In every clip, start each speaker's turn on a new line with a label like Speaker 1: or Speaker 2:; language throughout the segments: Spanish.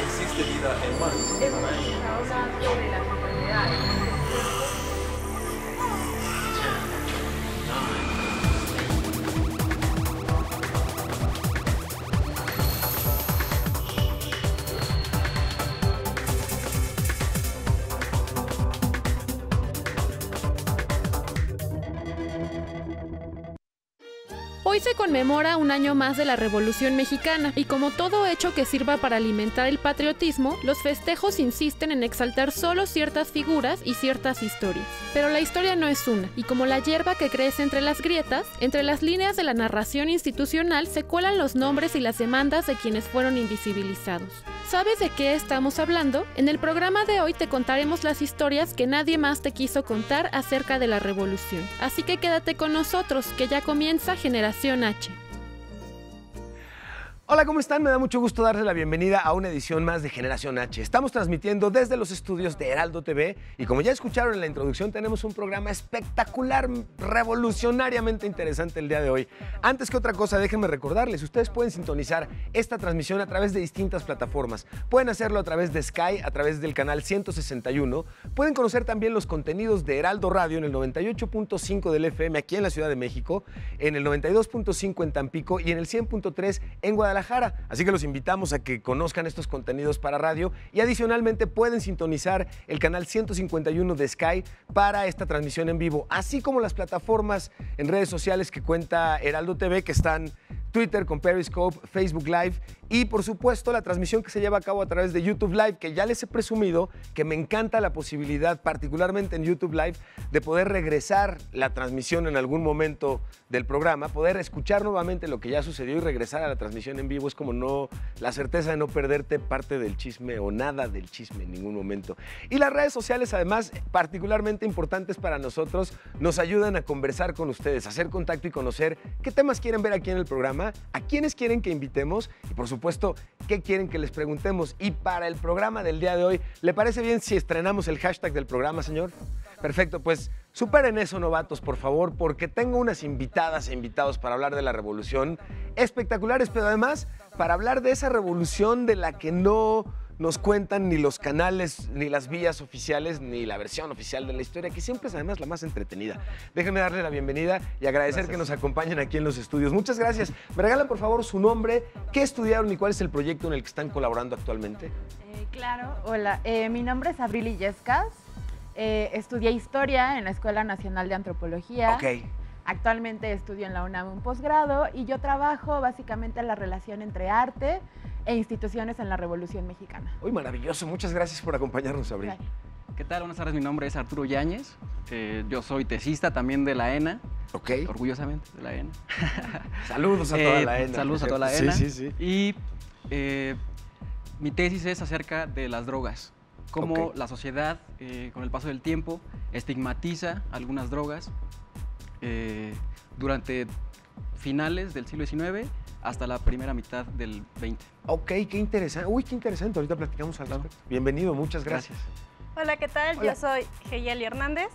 Speaker 1: ¿Existe vida en Marte?
Speaker 2: Hemos estado hablando de las enfermedades.
Speaker 3: Hoy se conmemora un año más de la Revolución Mexicana y como todo hecho que sirva para alimentar el patriotismo, los festejos insisten en exaltar solo ciertas figuras y ciertas historias. Pero la historia no es una, y como la hierba que crece entre las grietas, entre las líneas de la narración institucional se cuelan los nombres y las demandas de quienes fueron invisibilizados. ¿Sabes de qué estamos hablando? En el programa de hoy te contaremos las historias que nadie más te quiso contar acerca de la revolución. Así que quédate con nosotros, que ya comienza Generación H.
Speaker 4: Hola, ¿cómo están? Me da mucho gusto darles la bienvenida a una edición más de Generación H. Estamos transmitiendo desde los estudios de Heraldo TV y como ya escucharon en la introducción, tenemos un programa espectacular, revolucionariamente interesante el día de hoy. Antes que otra cosa, déjenme recordarles, ustedes pueden sintonizar esta transmisión a través de distintas plataformas. Pueden hacerlo a través de Sky, a través del canal 161. Pueden conocer también los contenidos de Heraldo Radio en el 98.5 del FM aquí en la Ciudad de México, en el 92.5 en Tampico y en el 100.3 en Guadalajara. Así que los invitamos a que conozcan estos contenidos para radio y adicionalmente pueden sintonizar el canal 151 de Sky para esta transmisión en vivo, así como las plataformas en redes sociales que cuenta Heraldo TV, que están Twitter con Periscope, Facebook Live y por supuesto la transmisión que se lleva a cabo a través de YouTube Live, que ya les he presumido que me encanta la posibilidad, particularmente en YouTube Live, de poder regresar la transmisión en algún momento del programa, poder escuchar nuevamente lo que ya sucedió y regresar a la transmisión en vivo. Es como la certeza de no perderte parte del chisme o nada del chisme en ningún momento. Y las redes sociales, además, particularmente importantes para nosotros, nos ayudan a conversar con ustedes, a hacer contacto y conocer qué temas quieren ver aquí en el programa, a quiénes quieren que invitemos y, por supuesto, qué quieren que les preguntemos. Y para el programa del día de hoy, ¿le parece bien si estrenamos el hashtag del programa, señor? Perfecto, pues superen eso, novatos, por favor, porque tengo unas invitadas e invitados para hablar de la revolución espectaculares, pero además para hablar de esa revolución de la que no nos cuentan ni los canales, ni las vías oficiales, ni la versión oficial de la historia, que siempre es además la más entretenida. Déjenme darle la bienvenida y agradecer que nos acompañen aquí en los estudios. Muchas gracias. ¿Me regalan, por favor, su nombre, qué estudiaron y cuál es el proyecto en el que están colaborando actualmente?
Speaker 2: Claro, hola. Mi nombre es Abril Illescas. Estudié Historia en la Escuela Nacional de Antropología.
Speaker 4: Ok.
Speaker 2: Actualmente estudio en la UNAM un posgrado y yo trabajo básicamente en la relación entre arte e instituciones en la Revolución Mexicana.
Speaker 4: Uy, maravilloso. Muchas gracias por acompañarnos, Abril.
Speaker 2: Gracias.
Speaker 5: ¿Qué tal? Buenas tardes, mi nombre es Arturo Yáñez. Yo soy tesista también de la ENA.
Speaker 4: Ok.
Speaker 5: Orgullosamente de la ENA.
Speaker 4: Saludos a toda la ENA.
Speaker 5: Saludos a toda la ENA.
Speaker 4: Sí, sí, sí.
Speaker 5: Y mi tesis es acerca de las drogas. Cómo
Speaker 4: Ok.
Speaker 5: la sociedad, con el paso del tiempo, estigmatiza algunas drogas durante finales del siglo XIX hasta la primera mitad del XX.
Speaker 4: Ok, qué interesante. Uy, qué interesante. Ahorita platicamos al respecto. Bienvenido, muchas gracias.
Speaker 6: Hola, ¿qué tal?
Speaker 4: Hola.
Speaker 6: Yo soy Geyeli Hernández.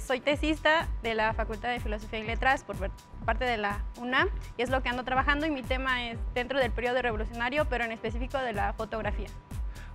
Speaker 6: Soy tesista de la Facultad de Filosofía y Letras por parte de la UNAM y es lo que ando trabajando y mi tema es dentro del periodo revolucionario, pero en específico de la fotografía.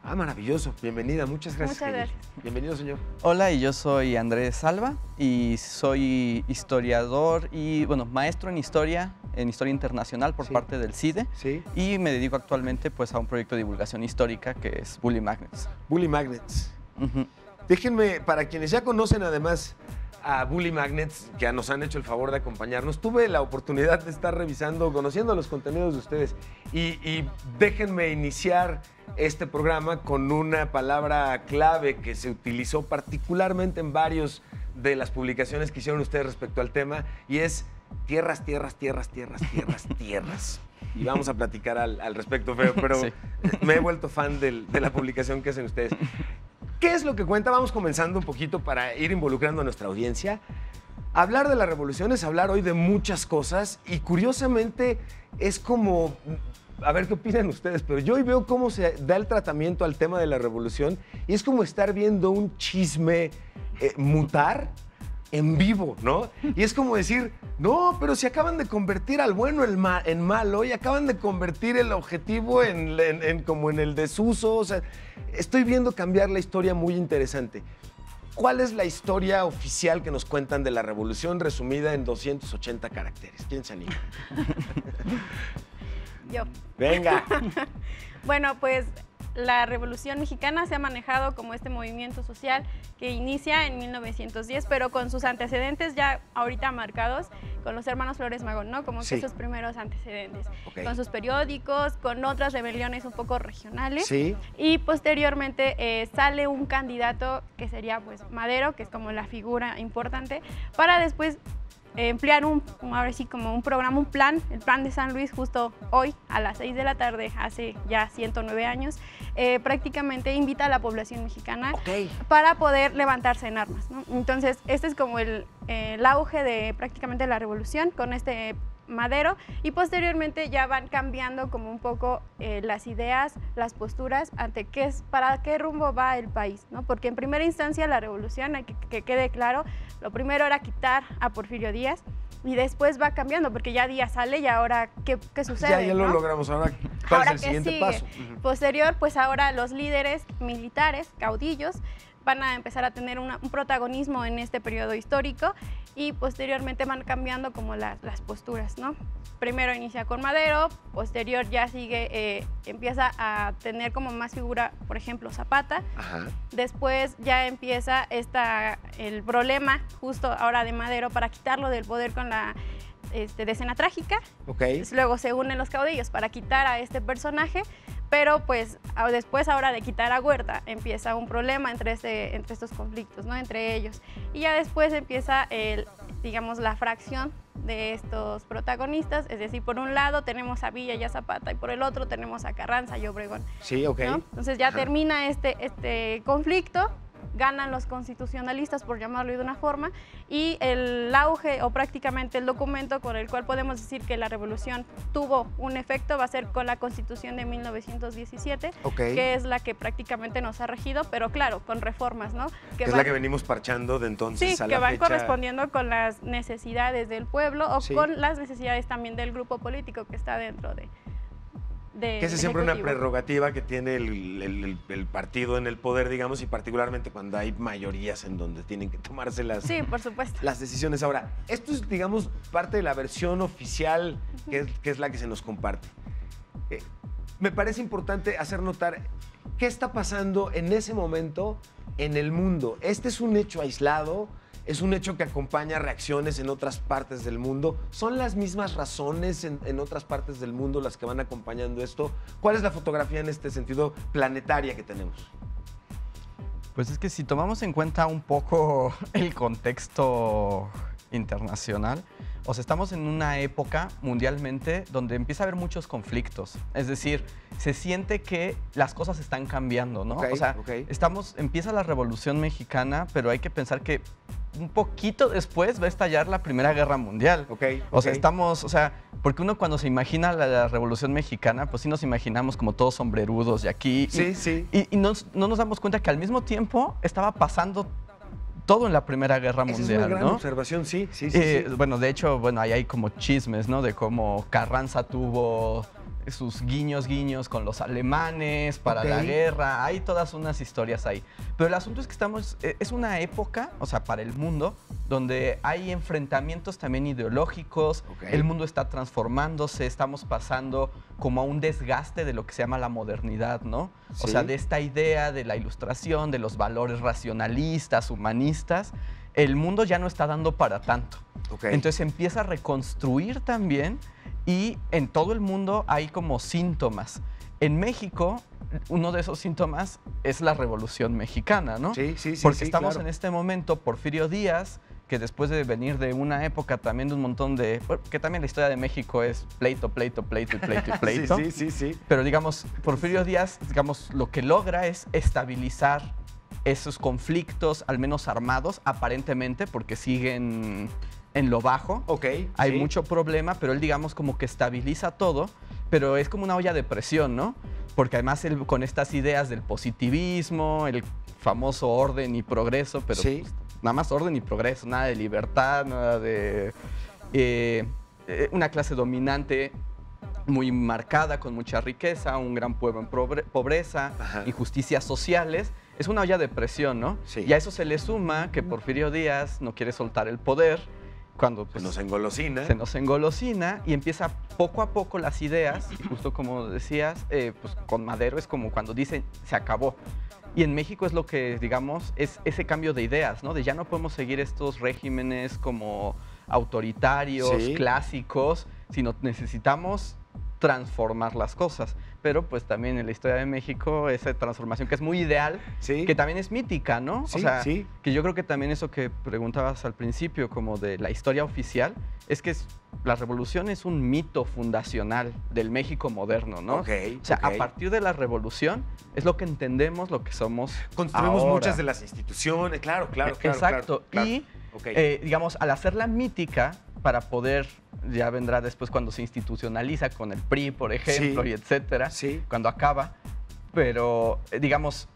Speaker 4: Ah, maravilloso. Bienvenida, muchas gracias.
Speaker 6: Muchas
Speaker 4: Geyeli.
Speaker 6: gracias.
Speaker 4: Bienvenido, señor.
Speaker 7: Hola, y yo soy Andrés Salva y soy historiador y, bueno, maestro en historia internacional por
Speaker 4: Sí.
Speaker 7: parte del CIDE.
Speaker 4: Sí.
Speaker 7: Y me dedico actualmente pues a un proyecto de divulgación histórica que es Bully Magnets.
Speaker 4: Bully Magnets.
Speaker 7: Ujú.
Speaker 4: Déjenme, para quienes ya conocen además a Bully Magnets, que nos han hecho el favor de acompañarnos, tuve la oportunidad de estar revisando, conociendo los contenidos de ustedes y déjenme iniciar este programa con una palabra clave que se utilizó particularmente en varios de las publicaciones que hicieron ustedes respecto al tema y es tierras, tierras, tierras, tierras, tierras, tierras. Y vamos a platicar al respecto, pero
Speaker 7: Sí.
Speaker 4: me he vuelto fan de la publicación que hacen ustedes. ¿Qué es lo que cuenta? Vamos comenzando un poquito para ir involucrando a nuestra audiencia. Hablar de la revolución es hablar hoy de muchas cosas y curiosamente es como, a ver qué opinan ustedes, pero yo hoy veo cómo se da el tratamiento al tema de la revolución y es como estar viendo un chisme mutar en vivo, ¿no? Y es como decir, no, pero si acaban de convertir al bueno en malo y acaban de convertir el objetivo como en el desuso. O sea, estoy viendo cambiar la historia muy interesante. ¿Cuál es la historia oficial que nos cuentan de la revolución resumida en 280 caracteres? ¿Quién se anima?
Speaker 6: Yo.
Speaker 4: Venga.
Speaker 6: Bueno, pues la Revolución Mexicana se ha manejado como este movimiento social que inicia en 1910, pero con sus antecedentes ya ahorita marcados con los hermanos Flores Magón, ¿no? Como que esos primeros antecedentes.
Speaker 4: Okay.
Speaker 6: Con sus periódicos, con otras rebeliones un poco regionales.
Speaker 4: Sí.
Speaker 6: Y posteriormente sale un candidato que sería pues Madero, que es como la figura importante, para después emplear ahora sí como un programa, un plan, el plan de San Luis, justo hoy a las 6 de la tarde, hace ya 109 años, prácticamente invita a la población mexicana para poder levantarse en armas, ¿no? Entonces, este es como el auge de prácticamente la revolución con este Madero, y posteriormente ya van cambiando como un poco las ideas, las posturas ante para qué rumbo va el país, ¿no? Porque en primera instancia la revolución, hay que quede claro, lo primero era quitar a Porfirio Díaz y después va cambiando porque ya Díaz sale y ahora ¿qué sucede?
Speaker 4: Ya lo
Speaker 6: ¿no?
Speaker 4: logramos, ahora ¿cuál es el
Speaker 6: ¿qué
Speaker 4: siguiente
Speaker 6: sigue?
Speaker 4: paso?
Speaker 6: Posterior, pues ahora los líderes militares, caudillos, van a empezar a tener un protagonismo en este periodo histórico y posteriormente van cambiando como las posturas, ¿no? Primero inicia con Madero, posterior ya sigue, empieza a tener como más figura, por ejemplo, Zapata.
Speaker 4: Ajá.
Speaker 6: Después ya empieza el problema justo ahora de Madero para quitarlo del poder con la decena trágica. Luego se unen los caudillos para quitar a este personaje, pero pues después ahora de quitar a Huerta empieza un problema entre estos conflictos, ¿no? Entre ellos. Y ya después empieza digamos, la fracción de estos protagonistas, es decir, por un lado tenemos a Villa y a Zapata y por el otro tenemos a Carranza y Obregón.
Speaker 4: Sí, ok.
Speaker 6: ¿No? Entonces ya termina este conflicto, ganan los constitucionalistas, por llamarlo de una forma, y el auge o prácticamente el documento con el cual podemos decir que la revolución tuvo un efecto va a ser con la Constitución de 1917, que es la que prácticamente nos ha regido, pero claro, con reformas, ¿no? Que
Speaker 4: es la que venimos parchando de entonces a la
Speaker 6: que van
Speaker 4: fecha.
Speaker 6: Correspondiendo con las necesidades del pueblo o con las necesidades también del grupo político que está dentro de
Speaker 4: que es siempre una prerrogativa que tiene el partido en el poder, digamos, y particularmente cuando hay mayorías en donde tienen que tomarse
Speaker 6: por supuesto,
Speaker 4: las decisiones. Ahora, esto es, digamos, parte de la versión oficial que es la que se nos comparte. Me parece importante hacer notar qué está pasando en ese momento en el mundo. Este es un hecho aislado. Es un hecho que acompaña reacciones en otras partes del mundo. ¿Son las mismas razones en otras partes del mundo las que van acompañando esto? ¿Cuál es la fotografía en este sentido planetaria que tenemos?
Speaker 7: Pues es que si tomamos en cuenta un poco el contexto internacional, o sea, estamos en una época mundialmente donde empieza a haber muchos conflictos. Es decir, se siente que las cosas están cambiando, ¿no? O sea, empieza la Revolución Mexicana, pero hay que pensar que un poquito después va a estallar la Primera Guerra Mundial. O sea, porque uno cuando se imagina la Revolución Mexicana, pues sí nos imaginamos como todos sombrerudos y aquí. Y no nos damos cuenta que al mismo tiempo estaba pasando todo en la Primera Guerra Mundial,
Speaker 4: es una gran
Speaker 7: ¿no?
Speaker 4: observación, sí.
Speaker 7: Bueno, de hecho, ahí hay como chismes, ¿no? De cómo Carranza tuvo sus guiños con los alemanes para la guerra. Hay todas unas historias ahí. Pero el asunto es que es una época, o sea, para el mundo, donde hay enfrentamientos también ideológicos. El mundo está transformándose, estamos pasando como a un desgaste de lo que se llama la modernidad, ¿no? O sea, de esta idea de la ilustración, de los valores racionalistas, humanistas. El mundo ya no está dando para tanto. Entonces se empieza a reconstruir también y en todo el mundo hay como síntomas. En México, uno de esos síntomas es la Revolución Mexicana, ¿no? Porque estamos en este momento, Porfirio Díaz, que después de venir de una época también de un montón de... que también la historia de México es pleito. Pero digamos, Porfirio Díaz, digamos, lo que logra es estabilizar esos conflictos, al menos armados, aparentemente, porque siguen en lo bajo. Hay mucho problema, pero él, digamos, como que estabiliza todo, pero es como una olla de presión, ¿no? Porque además él con estas ideas del positivismo, el famoso orden y progreso, pero pues, nada más orden y progreso, nada de libertad, nada de una clase dominante muy marcada, con mucha riqueza, un gran pueblo en pobreza,
Speaker 4: Ajá.
Speaker 7: injusticias sociales. Es una olla de presión, ¿no?
Speaker 4: Sí.
Speaker 7: Y a eso se le suma que Porfirio Díaz no quiere soltar el poder, cuando pues,
Speaker 4: Nos engolosina.
Speaker 7: se nos engolosina y empieza poco a poco las ideas, y justo como decías, pues con Madero es como cuando dicen se acabó. Y en México es lo que, digamos, es ese cambio de ideas, ¿no? De ya no podemos seguir estos regímenes como autoritarios,
Speaker 4: Sí.
Speaker 7: clásicos, sino necesitamos transformar las cosas. Pero pues también en la historia de México esa transformación que es muy ideal,
Speaker 4: Sí.
Speaker 7: que también es mítica, ¿no?
Speaker 4: Sí,
Speaker 7: o sea,
Speaker 4: sí.
Speaker 7: que yo creo que también eso que preguntabas al principio, como de la historia oficial, es que la revolución es un mito fundacional del México moderno, ¿no?
Speaker 4: Ok,
Speaker 7: O sea,
Speaker 4: ok.
Speaker 7: a partir de la revolución es lo que entendemos, lo que somos
Speaker 4: Construimos
Speaker 7: ahora.
Speaker 4: muchas de las instituciones, claro.
Speaker 7: Exacto.
Speaker 4: Claro.
Speaker 7: Y,
Speaker 4: Ok.
Speaker 7: digamos, al hacerla mítica, para poder, ya vendrá después cuando se institucionaliza con el PRI, por ejemplo,
Speaker 4: Sí.
Speaker 7: y etcétera,
Speaker 4: Sí.
Speaker 7: cuando acaba, pero, digamos,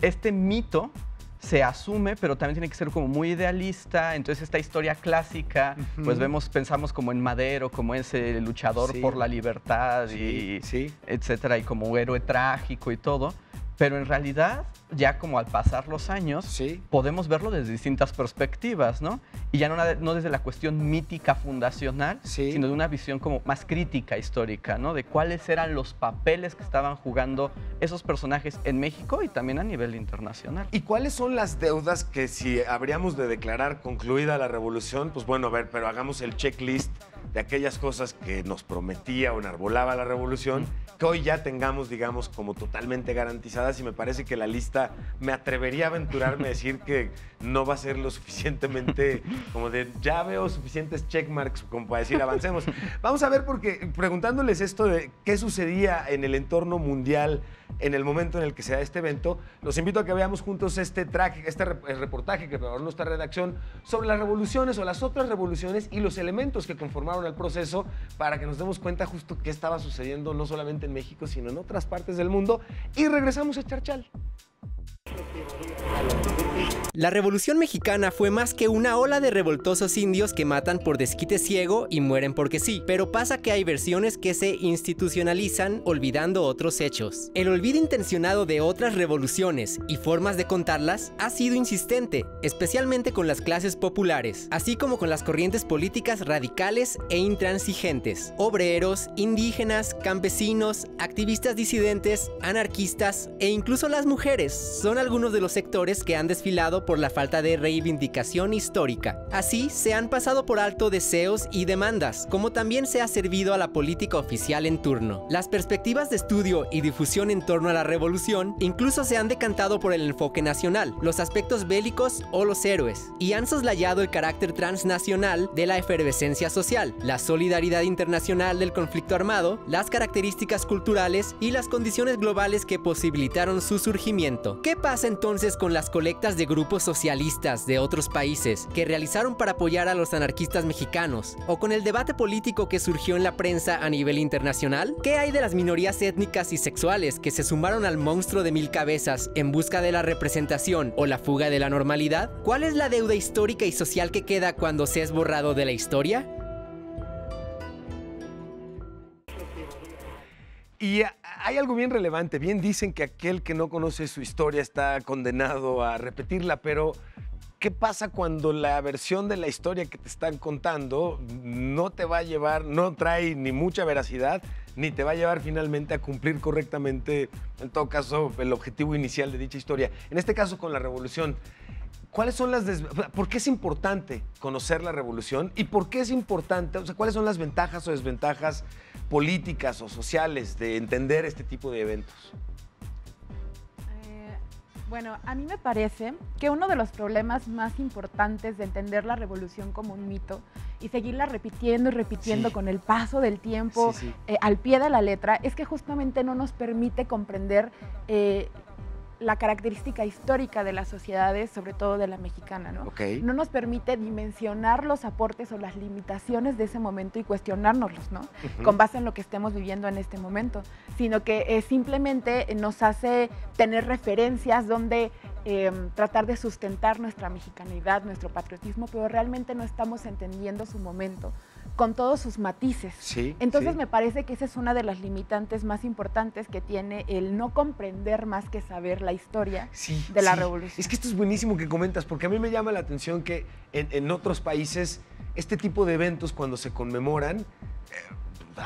Speaker 7: este mito se asume, pero también tiene que ser como muy idealista. Entonces esta historia clásica,
Speaker 4: Ujú.
Speaker 7: pues pensamos como en Madero, como ese luchador
Speaker 4: Sí.
Speaker 7: por la libertad
Speaker 4: Sí,
Speaker 7: y
Speaker 4: sí.
Speaker 7: etcétera, y como héroe trágico y todo. Pero en realidad, ya como al pasar los años,
Speaker 4: Sí.
Speaker 7: podemos verlo desde distintas perspectivas, ¿no? Y ya no desde la cuestión mítica fundacional,
Speaker 4: Sí.
Speaker 7: sino de una visión como más crítica histórica, ¿no? De cuáles eran los papeles que estaban jugando esos personajes en México y también a nivel internacional.
Speaker 4: ¿Y cuáles son las deudas que si habríamos de declarar concluida la revolución, pues bueno, a ver, pero hagamos el checklist de aquellas cosas que nos prometía o enarbolaba la revolución, que hoy ya tengamos, digamos, como totalmente garantizadas, y me parece que la lista, me atrevería a aventurarme a decir que no va a ser lo suficientemente, como de, ya veo suficientes checkmarks como para decir avancemos. Vamos a ver, porque preguntándoles esto de qué sucedía en el entorno mundial en el momento en el que se da este evento, los invito a que veamos juntos este reportaje que preparó nuestra redacción sobre las revoluciones o las otras revoluciones y los elementos que conformaron el proceso, para que nos demos cuenta justo qué estaba sucediendo no solamente en México, sino en otras partes del mundo. Y regresamos a Charchal.
Speaker 1: La Revolución Mexicana fue más que una ola de revoltosos indios que matan por desquite ciego y mueren porque sí, pero pasa que hay versiones que se institucionalizan olvidando otros hechos. El olvido intencionado de otras revoluciones y formas de contarlas ha sido insistente, especialmente con las clases populares, así como con las corrientes políticas radicales e intransigentes. Obreros, indígenas, campesinos, activistas disidentes, anarquistas e incluso las mujeres son algunos de los sectores que han desfilado por la falta de reivindicación histórica. Así, se han pasado por alto deseos y demandas, como también se ha servido a la política oficial en turno. Las perspectivas de estudio y difusión en torno a la revolución incluso se han decantado por el enfoque nacional, los aspectos bélicos o los héroes, y han soslayado el carácter transnacional de la efervescencia social, la solidaridad internacional del conflicto armado, las características culturales y las condiciones globales que posibilitaron su surgimiento. ¿Qué pasa entonces con las colectas de grupos socialistas de otros países que realizaron para apoyar a los anarquistas mexicanos? ¿O con el debate político que surgió en la prensa a nivel internacional? ¿Qué hay de las minorías étnicas y sexuales que se sumaron al monstruo de mil cabezas en busca de la representación o la fuga de la normalidad? ¿Cuál es la deuda histórica y social que queda cuando se es borrado de la historia?
Speaker 4: Y hay algo bien relevante. Bien dicen que aquel que no conoce su historia está condenado a repetirla, pero ¿qué pasa cuando la versión de la historia que te están contando no te va a llevar, no trae ni mucha veracidad, ni te va a llevar finalmente a cumplir correctamente, en todo caso, el objetivo inicial de dicha historia? En este caso, con la revolución, ¿cuáles son ¿por qué es importante conocer la revolución? ¿Y por qué es importante, o sea, cuáles son las ventajas o desventajas políticas o sociales de entender este tipo de eventos?
Speaker 2: Bueno, a mí me parece que uno de los problemas más importantes de entender la revolución como un mito y seguirla repitiendo y repitiendo
Speaker 4: Sí.
Speaker 2: con el paso del tiempo,
Speaker 4: Sí,
Speaker 2: al pie de la letra, es que justamente no nos permite comprender la característica histórica de las sociedades, sobre todo de la mexicana, ¿no?
Speaker 4: Ok.
Speaker 2: No nos permite dimensionar los aportes o las limitaciones de ese momento y cuestionárnoslos, ¿no? Con base en lo que estemos viviendo en este momento, sino que simplemente nos hace tener referencias donde tratar de sustentar nuestra mexicanidad, nuestro patriotismo, pero realmente no estamos entendiendo su momento, con todos sus matices.
Speaker 4: Sí,
Speaker 2: Entonces
Speaker 4: sí.
Speaker 2: me parece que esa es una de las limitantes más importantes que tiene el no comprender más que saber la historia
Speaker 4: Sí,
Speaker 2: de la
Speaker 4: sí.
Speaker 2: revolución.
Speaker 4: Es que esto es buenísimo que comentas, porque a mí me llama la atención que en otros países este tipo de eventos, cuando se conmemoran,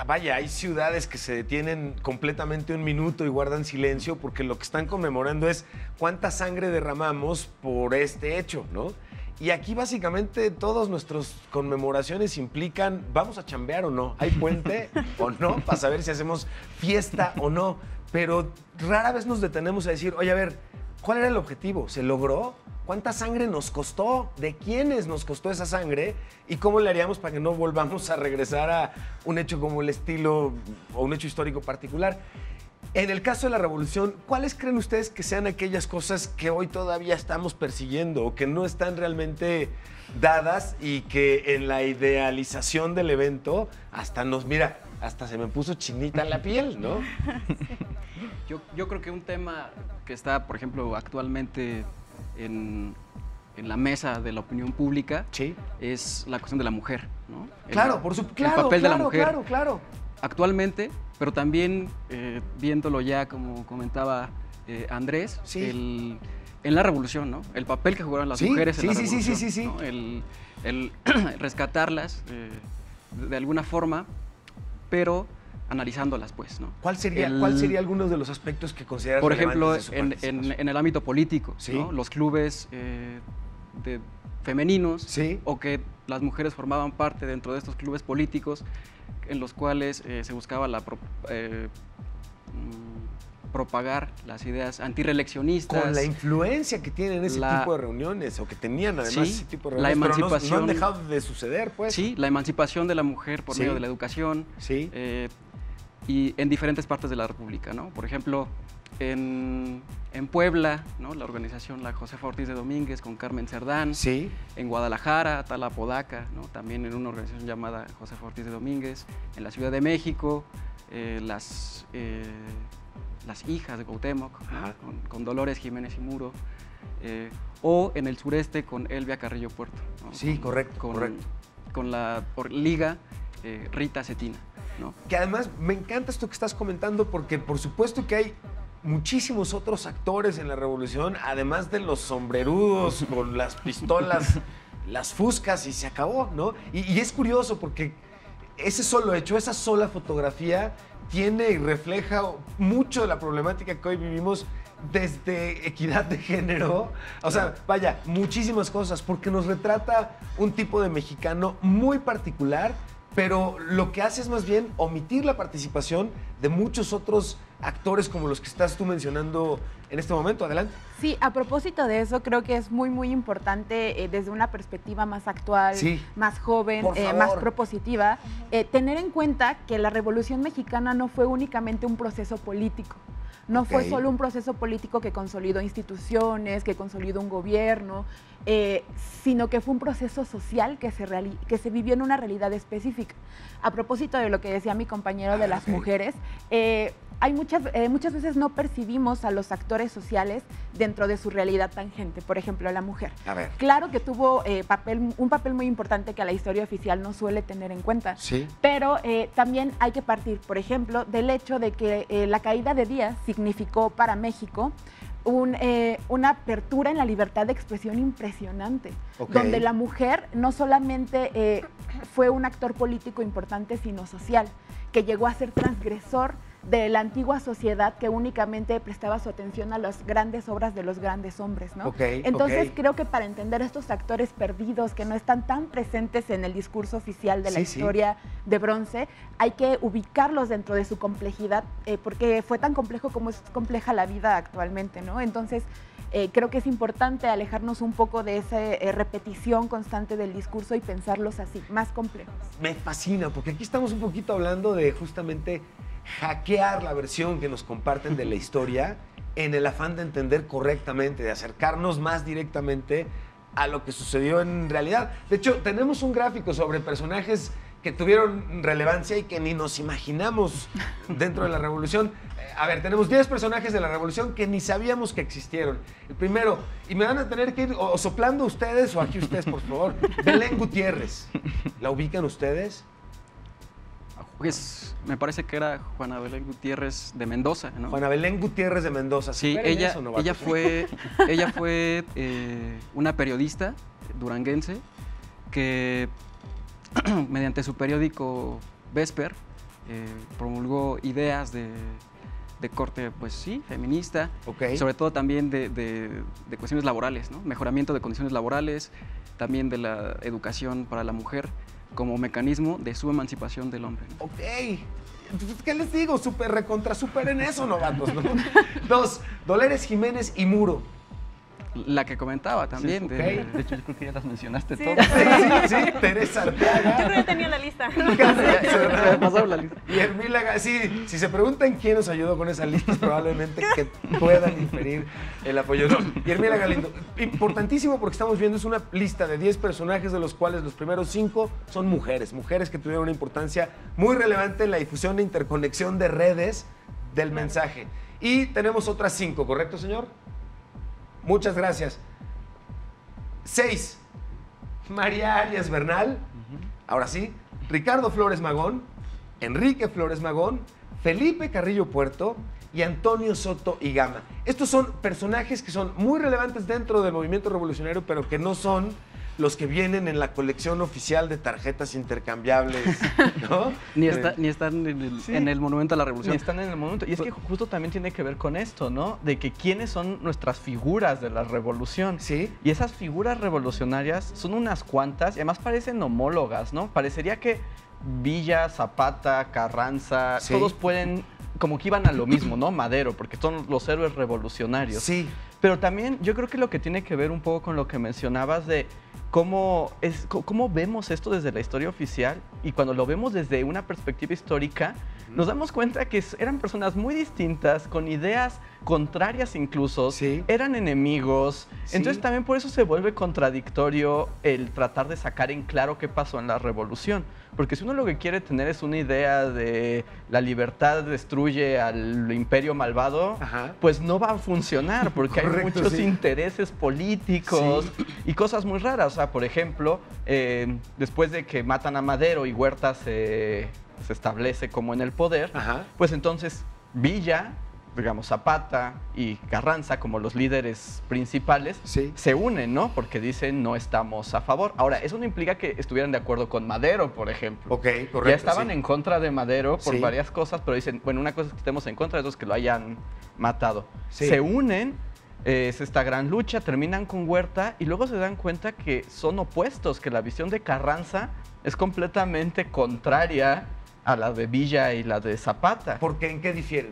Speaker 4: vaya, hay ciudades que se detienen completamente un minuto y guardan silencio porque lo que están conmemorando es cuánta sangre derramamos por este hecho, ¿no? Y aquí básicamente todas nuestras conmemoraciones implican, ¿vamos a chambear o no? ¿Hay puente o no? Para saber si hacemos fiesta o no. Pero rara vez nos detenemos a decir, oye, a ver, ¿cuál era el objetivo? ¿Se logró? ¿Cuánta sangre nos costó? ¿De quiénes nos costó esa sangre? ¿Y cómo le haríamos para que no volvamos a regresar a un hecho como el estilo o un hecho histórico particular? En el caso de la revolución, ¿cuáles creen ustedes que sean aquellas cosas que hoy todavía estamos persiguiendo o que no están realmente dadas y que en la idealización del evento hasta se me puso chinita la piel, ¿no?
Speaker 5: Yo creo que un tema que está, por ejemplo, actualmente en la mesa de la opinión pública
Speaker 4: Sí.
Speaker 5: es la cuestión de la mujer, ¿no?
Speaker 4: Claro, por supuesto. Claro,
Speaker 5: el papel de la
Speaker 4: claro,
Speaker 5: mujer.
Speaker 4: claro.
Speaker 5: Actualmente, pero también viéndolo ya, como comentaba Andrés,
Speaker 4: Sí.
Speaker 5: en la revolución, ¿no? El papel que jugaron las
Speaker 4: Sí,
Speaker 5: mujeres en la
Speaker 4: sí, sí,
Speaker 5: revolución.
Speaker 4: sí, sí, sí.
Speaker 5: ¿no? El rescatarlas de alguna forma, pero analizándolas, pues, ¿no?
Speaker 4: ¿Cuál sería algunos de los aspectos que consideras
Speaker 5: Por ejemplo,
Speaker 4: relevantes de su participación?
Speaker 5: en el ámbito político,
Speaker 4: Sí.
Speaker 5: ¿no? Los clubes femeninos,
Speaker 4: Sí.
Speaker 5: o que las mujeres formaban parte dentro de estos clubes políticos en los cuales se buscaba propagar las ideas antirreeleccionistas.
Speaker 4: Con la influencia que tienen ese tipo de reuniones, o que tenían además
Speaker 5: Sí,
Speaker 4: ese tipo de
Speaker 5: la
Speaker 4: reuniones, pero
Speaker 5: emancipación.
Speaker 4: no han dejado de suceder, pues.
Speaker 5: Sí, la emancipación de la mujer por
Speaker 4: Sí.
Speaker 5: medio de la educación.
Speaker 4: Sí.
Speaker 5: Y en diferentes partes de la República, ¿no? Por ejemplo, en Puebla, ¿no? La organización La Josefa Ortiz de Domínguez con Carmen Cerdán.
Speaker 4: Sí.
Speaker 5: En Guadalajara, Tala Apodaca, ¿no? También en una organización llamada Josefa Ortiz de Domínguez. En la Ciudad de México, las hijas de Cuauhtémoc, ¿no? con Dolores Jiménez y Muro. O en el sureste con Elvia Carrillo Puerto, ¿no?
Speaker 4: Sí, correcto.
Speaker 5: Con la liga Rita Cetina, ¿no?
Speaker 4: Que además me encanta esto que estás comentando porque por supuesto que hay muchísimos otros actores en la revolución, además de los sombrerudos con las pistolas, las fuscas, y se acabó, ¿no? Y es curioso porque ese solo hecho, esa sola fotografía tiene y refleja mucho de la problemática que hoy vivimos, desde equidad de género, o sea, vaya, muchísimas cosas, porque nos retrata un tipo de mexicano muy particular, pero lo que hace es más bien omitir la participación de muchos otros actores como los que estás tú mencionando en este momento. Adelante.
Speaker 2: Sí, a propósito de eso, creo que es muy, muy importante desde una perspectiva más actual,
Speaker 4: Sí.
Speaker 2: más joven,
Speaker 4: Por favor.
Speaker 2: más propositiva, tener en cuenta que la Revolución Mexicana no fue únicamente un proceso político. No fue
Speaker 4: Ok.
Speaker 2: solo un proceso político que consolidó instituciones, que consolidó un gobierno, sino que fue un proceso social que se vivió en una realidad específica. A propósito de lo que decía mi compañero de las mujeres, hay muchas veces no percibimos a los actores sociales dentro de su realidad tangente, por ejemplo, la mujer.
Speaker 4: A ver.
Speaker 2: Claro que tuvo un papel muy importante que a la historia oficial no suele tener en cuenta,
Speaker 4: Sí.
Speaker 2: pero también hay que partir, por ejemplo, del hecho de que la caída de Díaz significó para México una apertura en la libertad de expresión impresionante,
Speaker 4: Ok.
Speaker 2: donde la mujer no solamente fue un actor político importante, sino social, que llegó a ser transgresor de la antigua sociedad que únicamente prestaba su atención a las grandes obras de los grandes hombres, ¿no?
Speaker 4: Ok,
Speaker 2: Entonces
Speaker 4: ok.
Speaker 2: creo que para entender estos actores perdidos que no están tan presentes en el discurso oficial de la
Speaker 4: Sí, sí.
Speaker 2: historia de bronce, hay que ubicarlos dentro de su complejidad, porque fue tan complejo como es compleja la vida actualmente, ¿no? Entonces creo que es importante alejarnos un poco de esa repetición constante del discurso y pensarlos así, más complejos.
Speaker 4: Me fascina, porque aquí estamos un poquito hablando de justamente hackear la versión que nos comparten de la historia en el afán de entender correctamente, de acercarnos más directamente a lo que sucedió en realidad. De hecho, tenemos un gráfico sobre personajes que tuvieron relevancia y que ni nos imaginamos dentro de la revolución. A ver, tenemos 10 personajes de la revolución que ni sabíamos que existieron. El primero, y me van a tener que ir o soplando ustedes o aquí ustedes, por favor. Belén Gutiérrez. ¿La ubican ustedes?
Speaker 5: Pues me parece que era Juana Belén Gutiérrez de Mendoza, ¿no?
Speaker 4: Juana Belén Gutiérrez de Mendoza.
Speaker 5: Sí, ella fue una periodista duranguense que mediante su periódico Vesper promulgó ideas de corte, pues sí, feminista, sobre todo también de cuestiones laborales, ¿no? Mejoramiento de condiciones laborales, también de la educación para la mujer como mecanismo de su emancipación del hombre, ¿no?
Speaker 4: Ok. ¿Qué les digo? Súper en eso, novatos, ¿no? 2, Dolores Jiménez y Muro.
Speaker 5: La que comentaba también.
Speaker 7: Sí, de hecho, yo creo que ya las mencionaste
Speaker 6: Sí.
Speaker 7: todas.
Speaker 4: Sí, Teresa Arteaga.
Speaker 6: Yo creo que tenía la lista.
Speaker 5: Me pasó la lista.
Speaker 4: Y Hermila, sí, si se preguntan quién nos ayudó con esa lista, probablemente que puedan inferir el apoyo. No, y Hermila Galindo, importantísimo porque estamos viendo, es una lista de 10 personajes de los cuales los primeros 5 son mujeres que tuvieron una importancia muy relevante en la difusión e interconexión de redes del mensaje. Y tenemos otras 5, ¿correcto, señor? Muchas gracias. 6, María Arias Bernal. Ahora sí, Ricardo Flores Magón, Enrique Flores Magón, Felipe Carrillo Puerto y Antonio Soto y Gama. Estos son personajes que son muy relevantes dentro del movimiento revolucionario, pero que no son los que vienen en la colección oficial de tarjetas intercambiables, ¿no?
Speaker 5: Ni están en el Monumento a la Revolución.
Speaker 7: Ni están en el monumento. Y es que justo también tiene que ver con esto, ¿no? De que quiénes son nuestras figuras de la revolución.
Speaker 4: Sí.
Speaker 7: Y esas figuras revolucionarias son unas cuantas y además parecen homólogas, ¿no? Parecería que Villa, Zapata, Carranza,
Speaker 4: sí,
Speaker 7: todos pueden, como que iban a lo mismo, ¿no? Madero, porque son los héroes revolucionarios.
Speaker 4: Sí.
Speaker 7: Pero también yo creo que lo que tiene que ver un poco con lo que mencionabas de cómo vemos esto desde la historia oficial y cuando lo vemos desde una perspectiva histórica, nos damos cuenta que eran personas muy distintas, con ideas contrarias incluso,
Speaker 4: sí,
Speaker 7: eran enemigos.
Speaker 4: Sí.
Speaker 7: Entonces también por eso se vuelve contradictorio el tratar de sacar en claro qué pasó en la revolución. Porque si uno lo que quiere tener es una idea de la libertad destruye al imperio malvado,
Speaker 4: ajá,
Speaker 7: pues no va a funcionar porque hay muchos
Speaker 4: sí,
Speaker 7: intereses políticos
Speaker 4: sí,
Speaker 7: y cosas muy raras. O sea, por ejemplo, después de que matan a Madero y Huerta se establece como en el poder,
Speaker 4: ajá,
Speaker 7: pues entonces Villa, digamos Zapata y Carranza como los líderes principales,
Speaker 4: sí,
Speaker 7: se unen, ¿no? Porque dicen no estamos a favor. Ahora, eso no implica que estuvieran de acuerdo con Madero, por ejemplo.
Speaker 4: Ok, correcto.
Speaker 7: Ya estaban
Speaker 4: sí,
Speaker 7: en contra de Madero por
Speaker 4: sí,
Speaker 7: varias cosas, pero dicen, bueno, una cosa es que estemos en contra, otra es que lo hayan matado.
Speaker 4: sí,
Speaker 7: Se unen, es esta gran lucha, terminan con Huerta y luego se dan cuenta que son opuestos, que la visión de Carranza es completamente contraria a la de Villa y la de Zapata.
Speaker 4: ¿Por qué? ¿En qué difieren?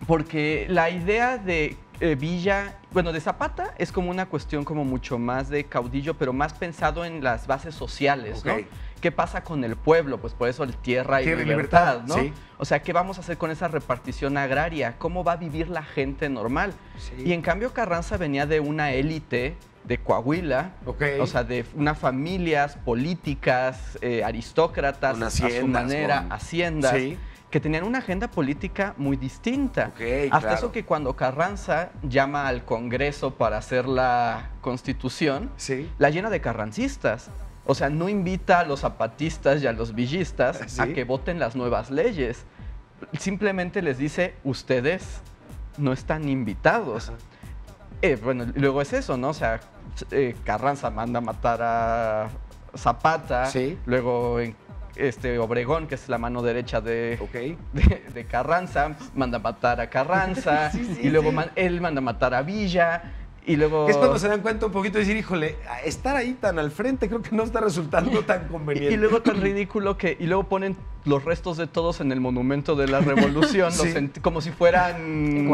Speaker 7: Porque la idea de Villa, bueno, de Zapata es como una cuestión como mucho más de caudillo, pero más pensado en las bases sociales, ¿no? ¿Qué pasa con el pueblo? Pues por eso el tierra y libertad, ¿no?
Speaker 4: Sí.
Speaker 7: O sea, ¿qué vamos a hacer con esa repartición agraria? ¿Cómo va a vivir la gente normal?
Speaker 4: Sí.
Speaker 7: Y en cambio Carranza venía de una élite de Coahuila, o sea, de unas familias políticas, aristócratas, a su manera, haciendas,
Speaker 4: sí,
Speaker 7: que tenían una agenda política muy distinta. Hasta
Speaker 4: claro,
Speaker 7: eso que cuando Carranza llama al Congreso para hacer la Constitución,
Speaker 4: sí,
Speaker 7: la llena de carrancistas. O sea, no invita a los zapatistas y a los villistas
Speaker 4: ¿sí?
Speaker 7: a que voten las nuevas leyes. Simplemente les dice, ustedes no están invitados. Bueno, luego es eso, ¿no? O sea, Carranza manda a matar a Zapata,
Speaker 4: sí,
Speaker 7: luego Obregón, que es la mano derecha de Carranza, manda a matar a Carranza, sí, y luego él manda a matar a Villa. Y luego...
Speaker 4: Es cuando se dan cuenta un poquito de decir, híjole, estar ahí tan al frente creo que no está resultando tan conveniente.
Speaker 7: Y luego tan ridículo que... Y luego ponen los restos de todos en el monumento de la revolución, sí, como si fueran...